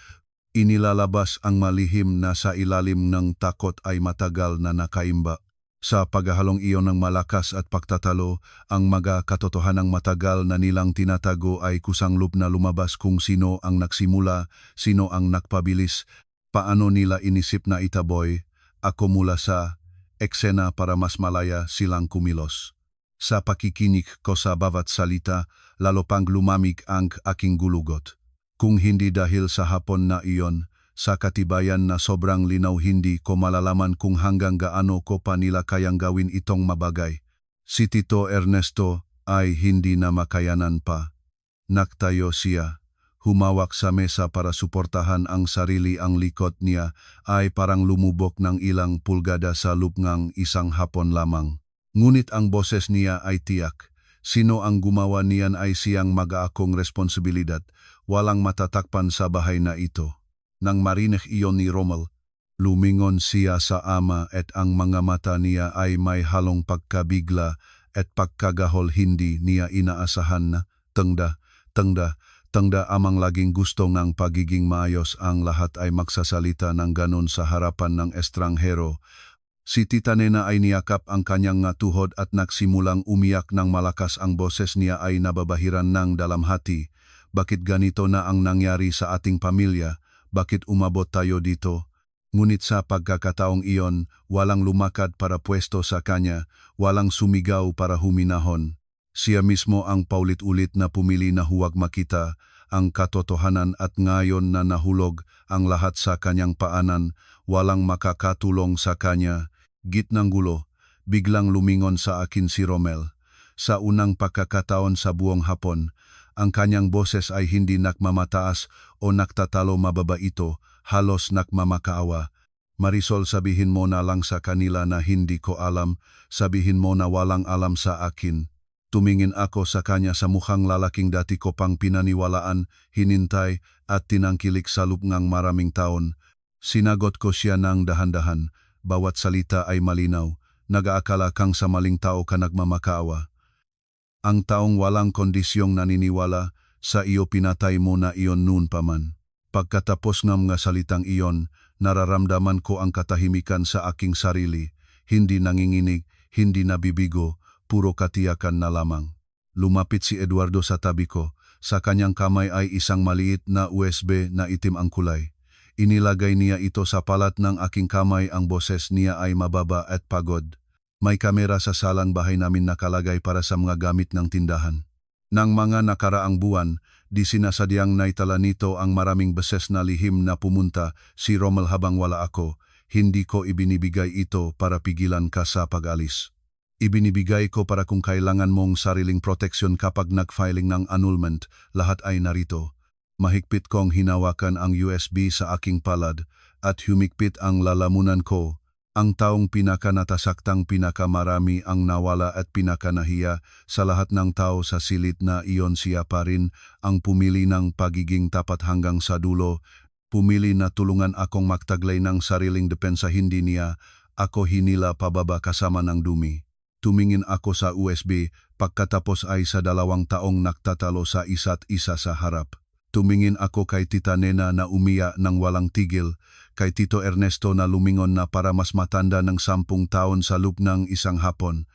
Inilalabas ang malihim na sa ilalim ng takot ay matagal na nakaimba. Sa paghahalong iyon ng malakas at pagtatalo, ang mga katotohanang matagal na nilang tinatago ay kusanglop na lumabas. Kung sino ang nagsimula, sino ang nagpabilis, paano nila inisip na itaboy ako mula sa eksena para mas malaya silang kumilos. Sa pakikinig ko sa bawat salita, lalo pang lumamig ang aking gulugot. Kung hindi dahil sa hapon na iyon, sa katibayan na sobrang linaw, hindi ko malalaman kung hanggang gaano ko pa nila kayang gawin itong mabagay. Si Tito Ernesto ay hindi na makayanan pa. Naktayo siya. Humawak sa mesa para suportahan ang sarili. Ang likod niya ay parang lumubok ng ilang pulgada sa lupngang isang hapon lamang. Ngunit ang boses niya ay tiyak. Sino ang gumawa niyan ay siyang mag-aakong responsibilidad. Walang matatakpan sa bahay na ito. Nang marinig iyon ni Romel, lumingon siya sa ama at ang mga mata niya ay may halong pagkabigla at pagkagahol. Hindi niya inaasahan na Tanda amang laging gusto ng pagiging maayos ang lahat ay magsasalita ng ganon sa harapan ng estranghero. Si Tita Nena ay niyakap ang kanyang tuhod at nagsimulang umiyak ng malakas. Ang boses niya ay nababahiran ng dalamhati. Bakit ganito na ang nangyari sa ating pamilya? Bakit umabot tayo dito? Ngunit sa pagkakataong iyon, walang lumakad para pwesto sa kanya, walang sumigaw para huminahon. Siya mismo ang paulit-ulit na pumili na huwag makita ang katotohanan at ngayon na nahulog ang lahat sa kanyang paanan, walang makakatulong sa kanya. Gitnang gulo, biglang lumingon sa akin si Romel. Sa unang pagkakataon sa buong hapon, ang kanyang boses ay hindi nakmamataas o naktatalo mababa, ito halos nakmamakaawa. Marisol, sabihin mo na lang sa kanila na hindi ko alam, sabihin mo na walang alam sa akin. Tumingin ako sa kanya sa mukhang lalaking dati ko pang pinaniwalaan, hinintay at tinangkilik sa lupngang maraming taon. Sinagot ko siya ng dahan-dahan, bawat salita ay malinaw. Nag-aakala kang sa maling tao ka nagmamakaawa. Ang taong walang kondisyong naniniwala sa iyo, pinatay mo na iyon noon pa man. Pagkatapos ng mga salitang iyon, nararamdaman ko ang katahimikan sa aking sarili. Hindi nanginginig, hindi nabibigo, puro katiyakan na lamang. Lumapit si Eduardo sa tabi ko. Sa kanyang kamay ay isang maliit na USB na itim ang kulay. Inilagay niya ito sa palat ng aking kamay. Ang boses niya ay mababa at pagod. May kamera sa salang bahay namin nakalagay para sa mga gamit ng tindahan. Nang mga nakaraang buwan, di sinasadyang naitala nito ang maraming beses na lihim na pumunta si Romel habang wala ako. Hindi ko ibinibigay ito para pigilan ka sa pag-alis. Ibinibigay ko para kung kailangan mong sariling proteksyon kapag nag-filing ng annulment, lahat ay narito. Mahigpit kong hinawakan ang USB sa aking palad at humigpit ang lalamunan ko. Ang taong pinaka-natasaktang, pinakamarami ang nawala at pinakanahiya sa lahat ng tao sa silid na iyon, siya pa rin ang pumili ng pagiging tapat hanggang sa dulo. Pumili na tulungan akong magtaglay ng sariling depensa. Hindi niya ako hinila pababa kasama ng dumi. Tumingin ako sa USB, pagkatapos ay sa 2 taong nagtatalo sa isa't isa sa harap. Tumingin ako kay Tita Nena na umiya ng walang tigil, kay Tito Ernesto na lumingon na para mas matanda ng 10 taon sa loob ng isang hapon.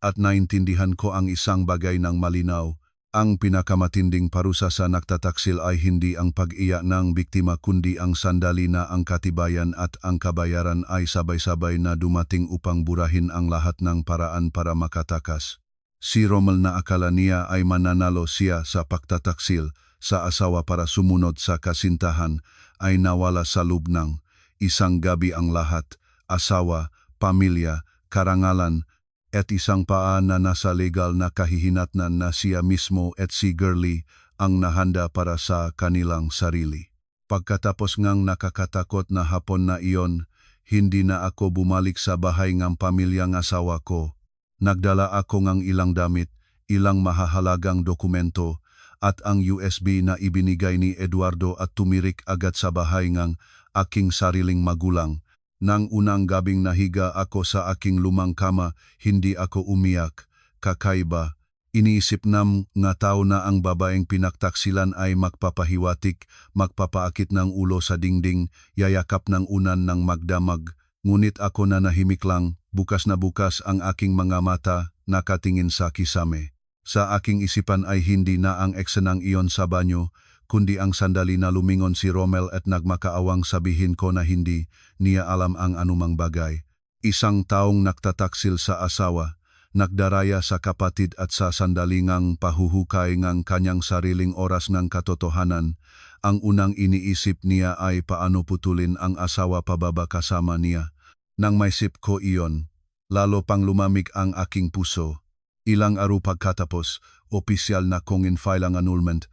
At naintindihan ko ang isang bagay ng malinaw. Ang pinakamatinding parusa sa nagtataksil ay hindi ang pag-iya ng biktima kundi ang sandali na ang katibayan at ang kabayaran ay sabay-sabay na dumating upang burahin ang lahat ng paraan para makatakas. Si Romel na akala niya ay mananalo siya sa pagtataksil sa asawa para sumunod sa kasintahan ay nawala sa loob ng isang gabi ang lahat, asawa, pamilya, karangalan, at isang paa na nasa legal na kahihinatnan na siya mismo at si Girlie ang nahanda para sa kanilang sarili. Pagkatapos ngang nakakatakot na hapon na iyon, hindi na ako bumalik sa bahay ng pamilyang asawa ko. Nagdala ako ng ilang damit, ilang mahahalagang dokumento, at ang USB na ibinigay ni Eduardo at tumirik agad sa bahay ng aking sariling magulang. Nang unang gabing nahiga ako sa aking lumang kama, hindi ako umiyak. Kakaiba. Iniisip ng nga tao na ang babaeng pinagtaksilan ay magpapahiwatik, magpapaakit ng ulo sa dingding, yayakap ng unan ng magdamag. Ngunit ako na nahimik lang, bukas na bukas ang aking mga mata, nakatingin sa kisame. Sa aking isipan ay hindi na ang eksenang iyon sa banyo, kundi ang sandali na lumingon si Romel at nagmakaawang sabihin ko na hindi niya alam ang anumang bagay. Isang taong nagtataksil sa asawa, nagdaraya sa kapatid at sa sandali ngang pahuhukay ngang kanyang sariling oras ng katotohanan. Ang unang iniisip niya ay paano putulin ang asawa pababa kasama niya. Nang maisip ko iyon, lalo pang lumamig ang aking puso. Ilang araw pagkatapos, opisyal na kong in-file ang annulment.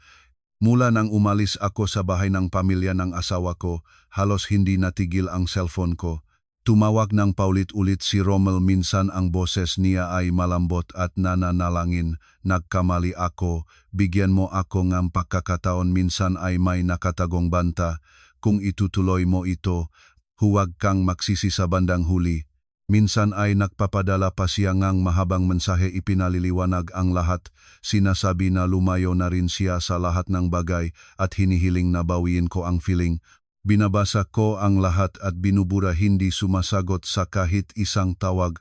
Mula nang umalis ako sa bahay ng pamilya ng asawa ko, halos hindi natigil ang cellphone ko. Tumawag ng paulit-ulit si Romel, minsan ang boses niya ay malambot at nananalangin. Nagkamali ako, bigyan mo ako ng pagkakataon, minsan ay may nakatagong banta. Kung itutuloy mo ito, huwag kang magsisi sa bandang huli. Minsan ay nagpapadala pa siya ngang mahabang mensahe, ipinaliliwanag ang lahat, sinasabi na lumayo na rin siya sa lahat ng bagay at hinihiling na bawiin ko ang feeling. Binabasa ko ang lahat at binubura, hindi sumasagot sa kahit isang tawag.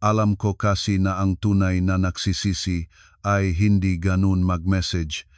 Alam ko kasi na ang tunay na nagsisisi ay hindi ganun mag-message.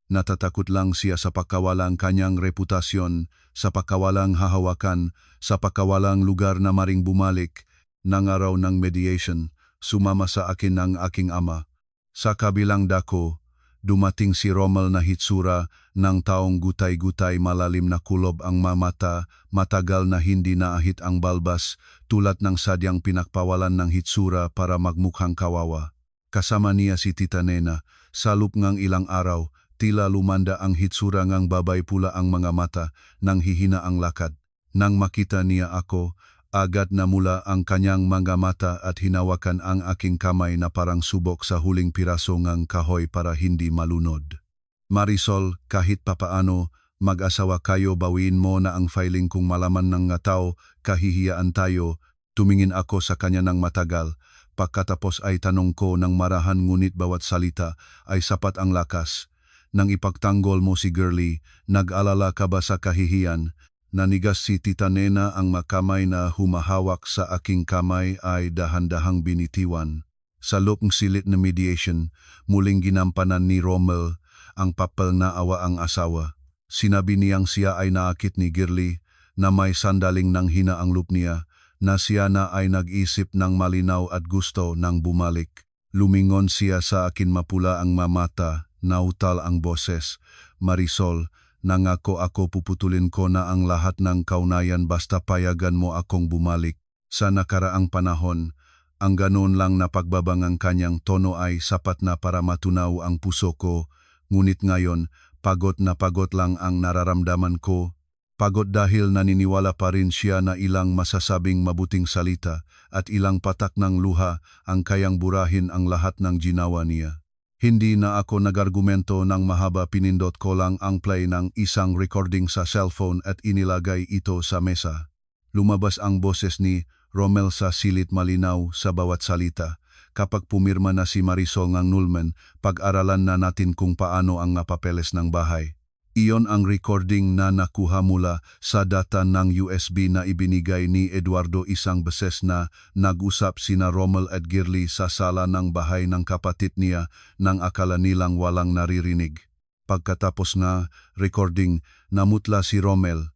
Natatakot lang siya sa pagkawalang kanyang reputasyon, sa pagkawalang hahawakan, sa pagkawalang lugar na maring bumalik. Nang araw ng mediation, sumama sa akin ng aking ama. Sa kabilang dako, dumating si Romel na hitsura ng taong gutay-gutay, malalim na kulob ang mamata, matagal na hindi naahit ang balbas, tulad ng sadyang pinakpawalan ng hitsura para magmukhang kawawa. Kasama niya si Tita Nena, sa loob ng ilang araw, tila lumanda ang hitsura ng babay, pula ang mga mata, nang hihina ang lakad. Nang makita niya ako, agad na mula ang kanyang mga mata at hinawakan ang aking kamay na parang subok sa huling piraso ng kahoy para hindi malunod. Marisol, kahit papaano, mag-asawa kayo, bawiin mo na ang filing kung malaman ng nga tao, kahihiyaan tayo. Tumingin ako sa kanya ng matagal. Pagkatapos ay tanong ko ng marahan, ngunit bawat salita ay sapat ang lakas. Nang ipagtanggol mo si Girlie, nag-alala ka ba sa kahihiyan? Nanigas si Tita Nena, ang makamay na humahawak sa aking kamay ay dahan-dahang binitiwan. Sa loob ng silit na mediation, muling ginampanan ni Romel ang papel na awa ang asawa. Sinabi niyang siya ay naakit ni Girlie, na may sandaling nang hina ang loob niya, na siya na ay nag-isip ng malinaw at gusto nang bumalik. Lumingon siya sa akin, mapula ang mamata, nautal ang boses. Marisol, nangako ako, puputulin ko na ang lahat ng kaunayan basta payagan mo akong bumalik. Sa nakaraang panahon, ang ganon lang na pagbabang ang kanyang tono ay sapat na para matunaw ang puso ko. Ngunit ngayon, pagod na pagod lang ang nararamdaman ko. Pagod dahil naniniwala pa rin siya na ilang masasabing mabuting salita at ilang patak ng luha ang kayang burahin ang lahat ng ginawa niya. Hindi na ako nagargumento ng mahaba, pinindot ko lang ang play ng isang recording sa cellphone at inilagay ito sa mesa. Lumabas ang boses ni Romel sa silit, malinaw sa bawat salita. kapag pumirma na si Marisol ng annulment, pag-aralan na natin kung paano ang nga papeles ng bahay. Iyon ang recording na nakuha mula sa data ng USB na ibinigay ni Eduardo isang beses na nag-usap sina Romel at Girly sa sala ng bahay ng kapatid niya nang akala nilang walang naririnig. Pagkatapos na recording, namutla si Romel.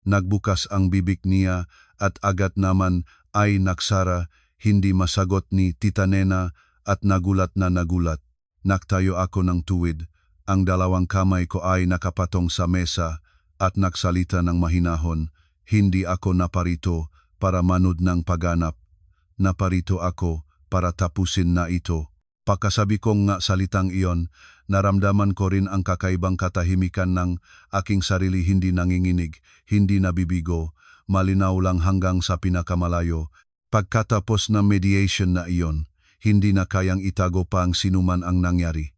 Nagbukas ang bibig niya at agad naman ay nagsara, hindi masagot ni Tita Nena at nagulat na nagulat. Naktayo ako ng tuwid. Ang dalawang kamay ko ay nakapatong sa mesa at nagsalita ng mahinahon. Hindi ako naparito para manood ng pagganap. Naparito ako para tapusin na ito. Pagkasabi kong nga salitang iyon, naramdaman ko rin ang kakaibang katahimikan ng aking sarili, hindi nanginginig, hindi nabibigo, malinaw lang hanggang sa pinakamalayo. Pagkatapos ng mediation na iyon, hindi na kayang itago pa ang sinuman ang nangyari.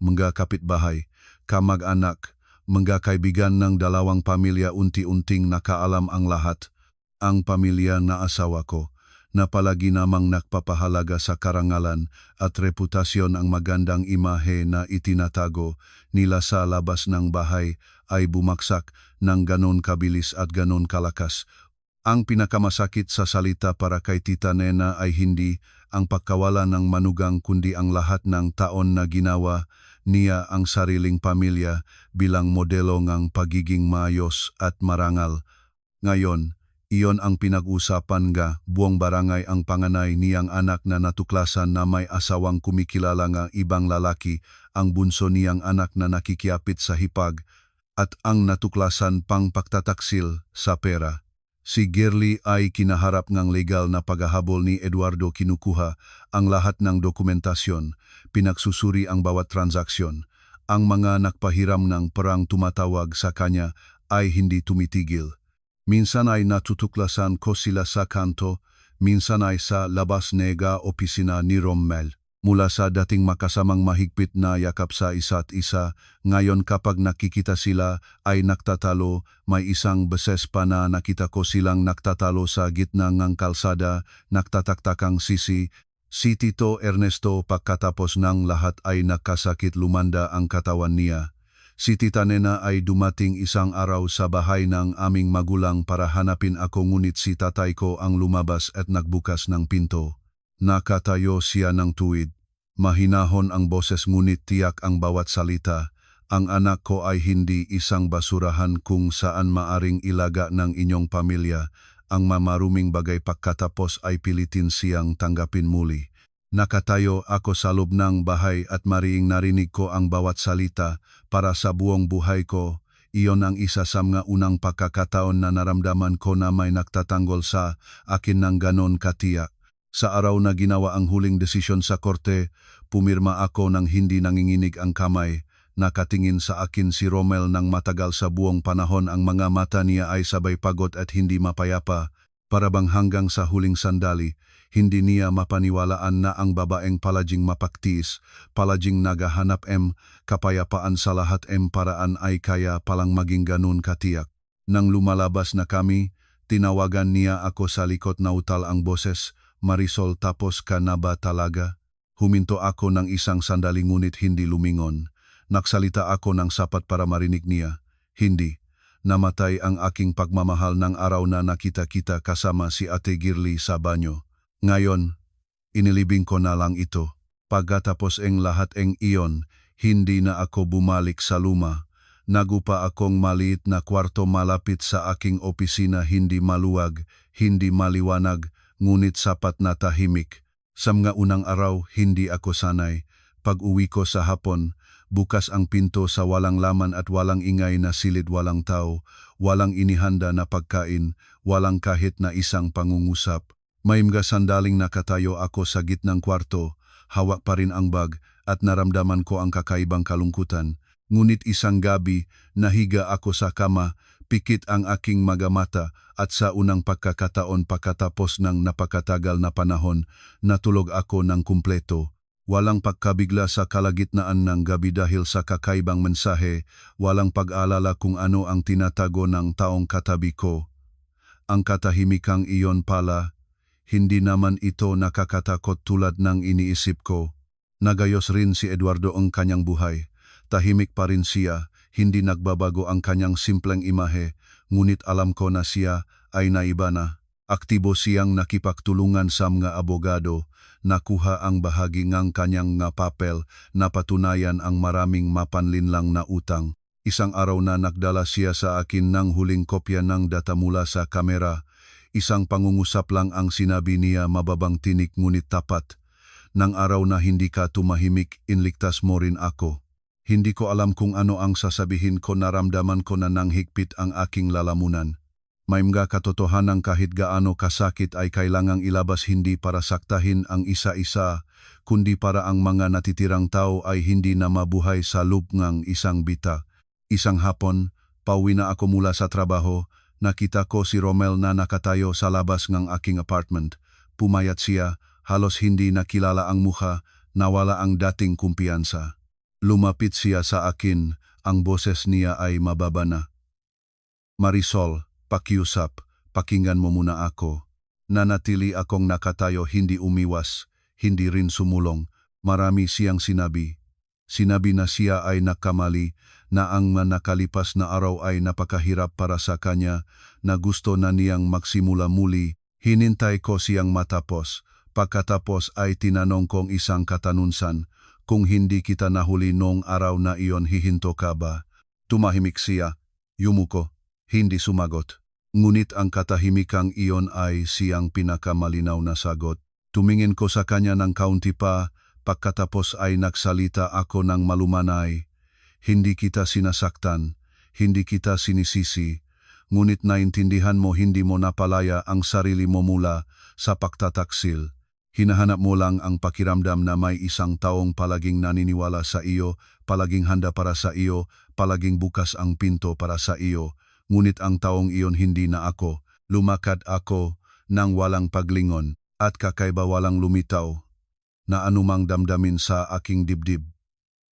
Mga kapitbahay, kamag-anak, mga kaibigan ng dalawang pamilya unti-unting nakaalam ang lahat. Ang pamilya na asawa ko, na palagi namang nagpapahalaga sa karangalan at reputasyon ang magandang imahe na itinatago nila sa labas ng bahay, ay bumagsak ng ganon kabilis at ganon kalakas. Ang pinakamasakit sa salita para kay Tita Nena ay hindi ang pagkawala ng manugang kundi ang lahat ng taon na ginawa niya ang sariling pamilya bilang modelo ng pagiging maayos at marangal. Ngayon, iyon ang pinag-usapan nga buong barangay. Ang panganay niyang anak na natuklasan na may asawang kumikilala nga ibang lalaki, ang bunso niyang anak na nakikiapit sa hipag, at ang natuklasan pang pagtataksil sa pera. Si Girly ay kinaharap ng legal na paghahabol ni Eduardo. Kinukuha ang lahat ng dokumentasyon, pinagsusuri ang bawat transaksyon. Ang mga nagpahiram ng perang tumatawag sa kanya ay hindi tumitigil. Minsan ay natutuklasan ko sila sa kanto, minsan ay sa labas nega opisina ni Romel. Mula sa dating makasamang mahigpit na yakap sa isa't isa, ngayon kapag nakikita sila ay nagtatalo. May isang beses pa na nakita ko silang nagtatalo sa gitna ng kalsada, nagtataktakang si Tito Ernesto. Pagkatapos ng lahat ay nakasakit, lumanda ang katawan niya. Si Tita Nena ay dumating isang araw sa bahay ng aming magulang para hanapin ako, ngunit si tatay ko ang lumabas at nagbukas ng pinto. Nakatayo siya ng tuwid. Mahinahon ang boses ngunit tiyak ang bawat salita. Ang anak ko ay hindi isang basurahan kung saan maaring ilaga ng inyong pamilya ang mamaruming bagay. Pagkatapos ay pilitin siyang tanggapin muli. Nakatayo ako sa loob ng bahay at mariing narinig ko ang bawat salita. Para sa buong buhay ko, iyon ang isa sa mga unang pagkakataon na naramdaman ko na may nagtatanggol sa akin ng ganon katiyak. Sa araw na ginawa ang huling desisyon sa korte, pumirma ako ng hindi nanginginig ang kamay. Nakatingin sa akin si Romel ng matagal. Sa buong panahon ang mga mata niya ay sabay pagod at hindi mapayapa. Parabang hanggang sa huling sandali, hindi niya mapaniwalaan na ang babaeng palaging mapaktiis, palaging nagahanap kapayapaan sa lahat paraan ay kaya palang maging ganun katiyak. Nang lumalabas na kami, tinawagan niya ako sa likod. Nautal ang boses, "Marisol, tapos ka na ba talaga?" Huminto ako ng isang sandali ngunit hindi lumingon. Nagsalita ako ng sapat para marinig niya. "Hindi. Namatay ang aking pagmamahal ng araw na nakita-kita kasama si Ate Girly sa banyo. Ngayon, inilibing ko na lang ito." Pagkatapos lahat iyon, hindi na ako bumalik sa luma. Nagupa akong maliit na kwarto malapit sa aking opisina, hindi maluwag, hindi maliwanag, ngunit sapat na tahimik. Sa mga unang araw, hindi ako sanay. Pag-uwi ko sa hapon, bukas ang pinto sa walang laman at walang ingay na silid, walang tao, walang inihanda na pagkain, walang kahit na isang pangungusap. May mga sandaling nakatayo ako sa gitnang kwarto, hawak pa rin ang bag at naramdaman ko ang kakaibang kalungkutan. Ngunit isang gabi, nahiga ako sa kama, pikit ang aking mga mata at sa unang pagkakataon pagkatapos ng napakatagal na panahon, natulog ako ng kumpleto. Walang pagkabigla sa kalagitnaan ng gabi dahil sa kakaibang mensahe, walang pag-alala kung ano ang tinatago ng taong katabi ko. Ang katahimikang iyon pala, Hindi naman ito nakakatakot tulad ng iniisip ko. Nagayos rin si Eduardo ang kanyang buhay. Tahimik pa rin siya, hindi nagbabago ang kanyang simpleng imahe, ngunit alam ko na siya ay naiba na. Aktibo siyang nakipagtulungan sa mga abogado, nakuha ang bahagi ng kanyang nga papel na patunayan ang maraming mapanlinlang na utang. Isang araw na nagdala siya sa akin ng huling kopya ng data mula sa kamera. Isang pangungusap lang ang sinabi niya, mababang tinik ngunit tapat. Nang araw na hindi ka tumahimik, inligtas mo rin ako. Hindi ko alam kung ano ang sasabihin ko, naramdaman ko na nanghigpit ang aking lalamunan. May mga katotohanan kahit gaano kasakit ay kailangang ilabas, hindi para saktahin ang isa-isa, kundi para ang mga natitirang tao ay hindi na mabuhay sa loop ng isang bita. Isang hapon, pauwi na ako mula sa trabaho, nakita ko si Romel na nakatayo sa labas ng aking apartment. Pumayat siya, halos hindi nakilala ang mukha, nawala ang dating kumpiyansa. Lumapit siya sa akin, ang boses niya ay mababa na. Marisol, pakiusap, pakinggan mo muna ako. Nanatili akong nakatayo, hindi umiwas, hindi rin sumulong. Marami siyang sinabi. Sinabi na siya ay nakamali, na ang nakalipas na araw ay napakahirap para sa kanya, na gusto na niyang magsimula muli. Hinintay ko siyang matapos. Pagkatapos ay tinanong kong isang katanunsan, kung hindi kita nahuli noong araw na iyon, hihinto ka ba? Tumahimik siya. Yumuko. Hindi sumagot. Ngunit ang katahimikang iyon ay siyang pinakamalinaw na sagot. Tumingin ko sa kanya ng kaunti pa, pagkatapos ay nagsalita ako ng malumanay. Hindi kita sinasaktan, hindi kita sinisisi, ngunit naintindihan mo hindi mo napalaya ang sarili mo mula sa pagtataksil. Hinahanap mo lang ang pakiramdam na may isang taong palaging naniniwala sa iyo, palaging handa para sa iyo, palaging bukas ang pinto para sa iyo. Ngunit ang taong iyon hindi na ako. Lumakad ako nang walang paglingon at kakaiba, walang lumitaw na anumang damdamin sa aking dibdib.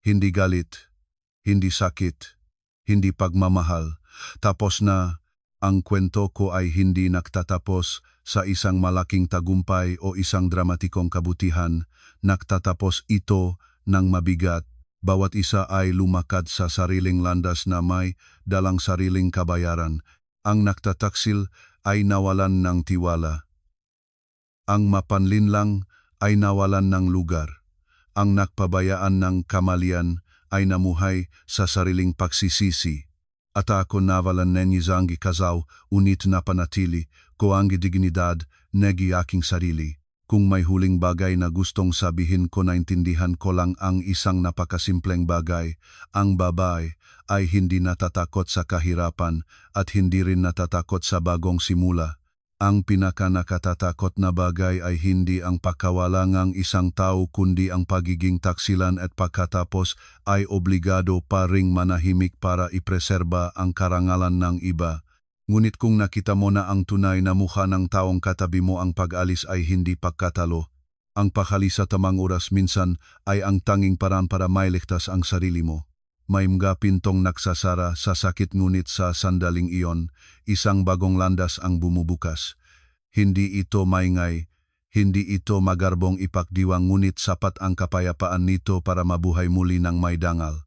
Hindi galit, hindi sakit, hindi pagmamahal. Tapos na. Ang kwento ko ay hindi nagtatapos sa isang malaking tagumpay o isang dramatikong kabutihan. Nagtatapos ito ng mabigat. Bawat isa ay lumakad sa sariling landas na may dalang sariling kabayaran. Ang nagtataksil ay nawalan ng tiwala. Ang mapanlinlang ay nawalan ng lugar. Ang nagpabayaan ng kamalian ay namuhay sa sariling pagsisisi. At ako nawalan ng isang kasaw, unit na panatili ko ang dignidad ng aking sarili. Kung may huling bagay na gustong sabihin ko, naintindihan ko lang ang isang napakasimpleng bagay. Ang babae ay hindi natatakot sa kahirapan at hindi rin natatakot sa bagong simula. Ang pinaka-nakatatakot na bagay ay hindi ang pagkawala ng isang tao kundi ang pagiging taksilan at pagkatapos ay obligado pa ring manahimik para ipreserba ang karangalan ng iba. Ngunit kung nakita mo na ang tunay na mukha ng taong katabi mo, ang pag-alis ay hindi pagkatalo. Ang pakali sa tamang oras minsan ay ang tanging paraan para mailigtas ang sarili mo. May mga pintong nagsasara sa sakit, ngunit sa sandaling iyon, isang bagong landas ang bumubukas. Hindi ito maingay, hindi ito magarbong ipakdiwang, ngunit sapat ang kapayapaan nito para mabuhay muli ng may dangal.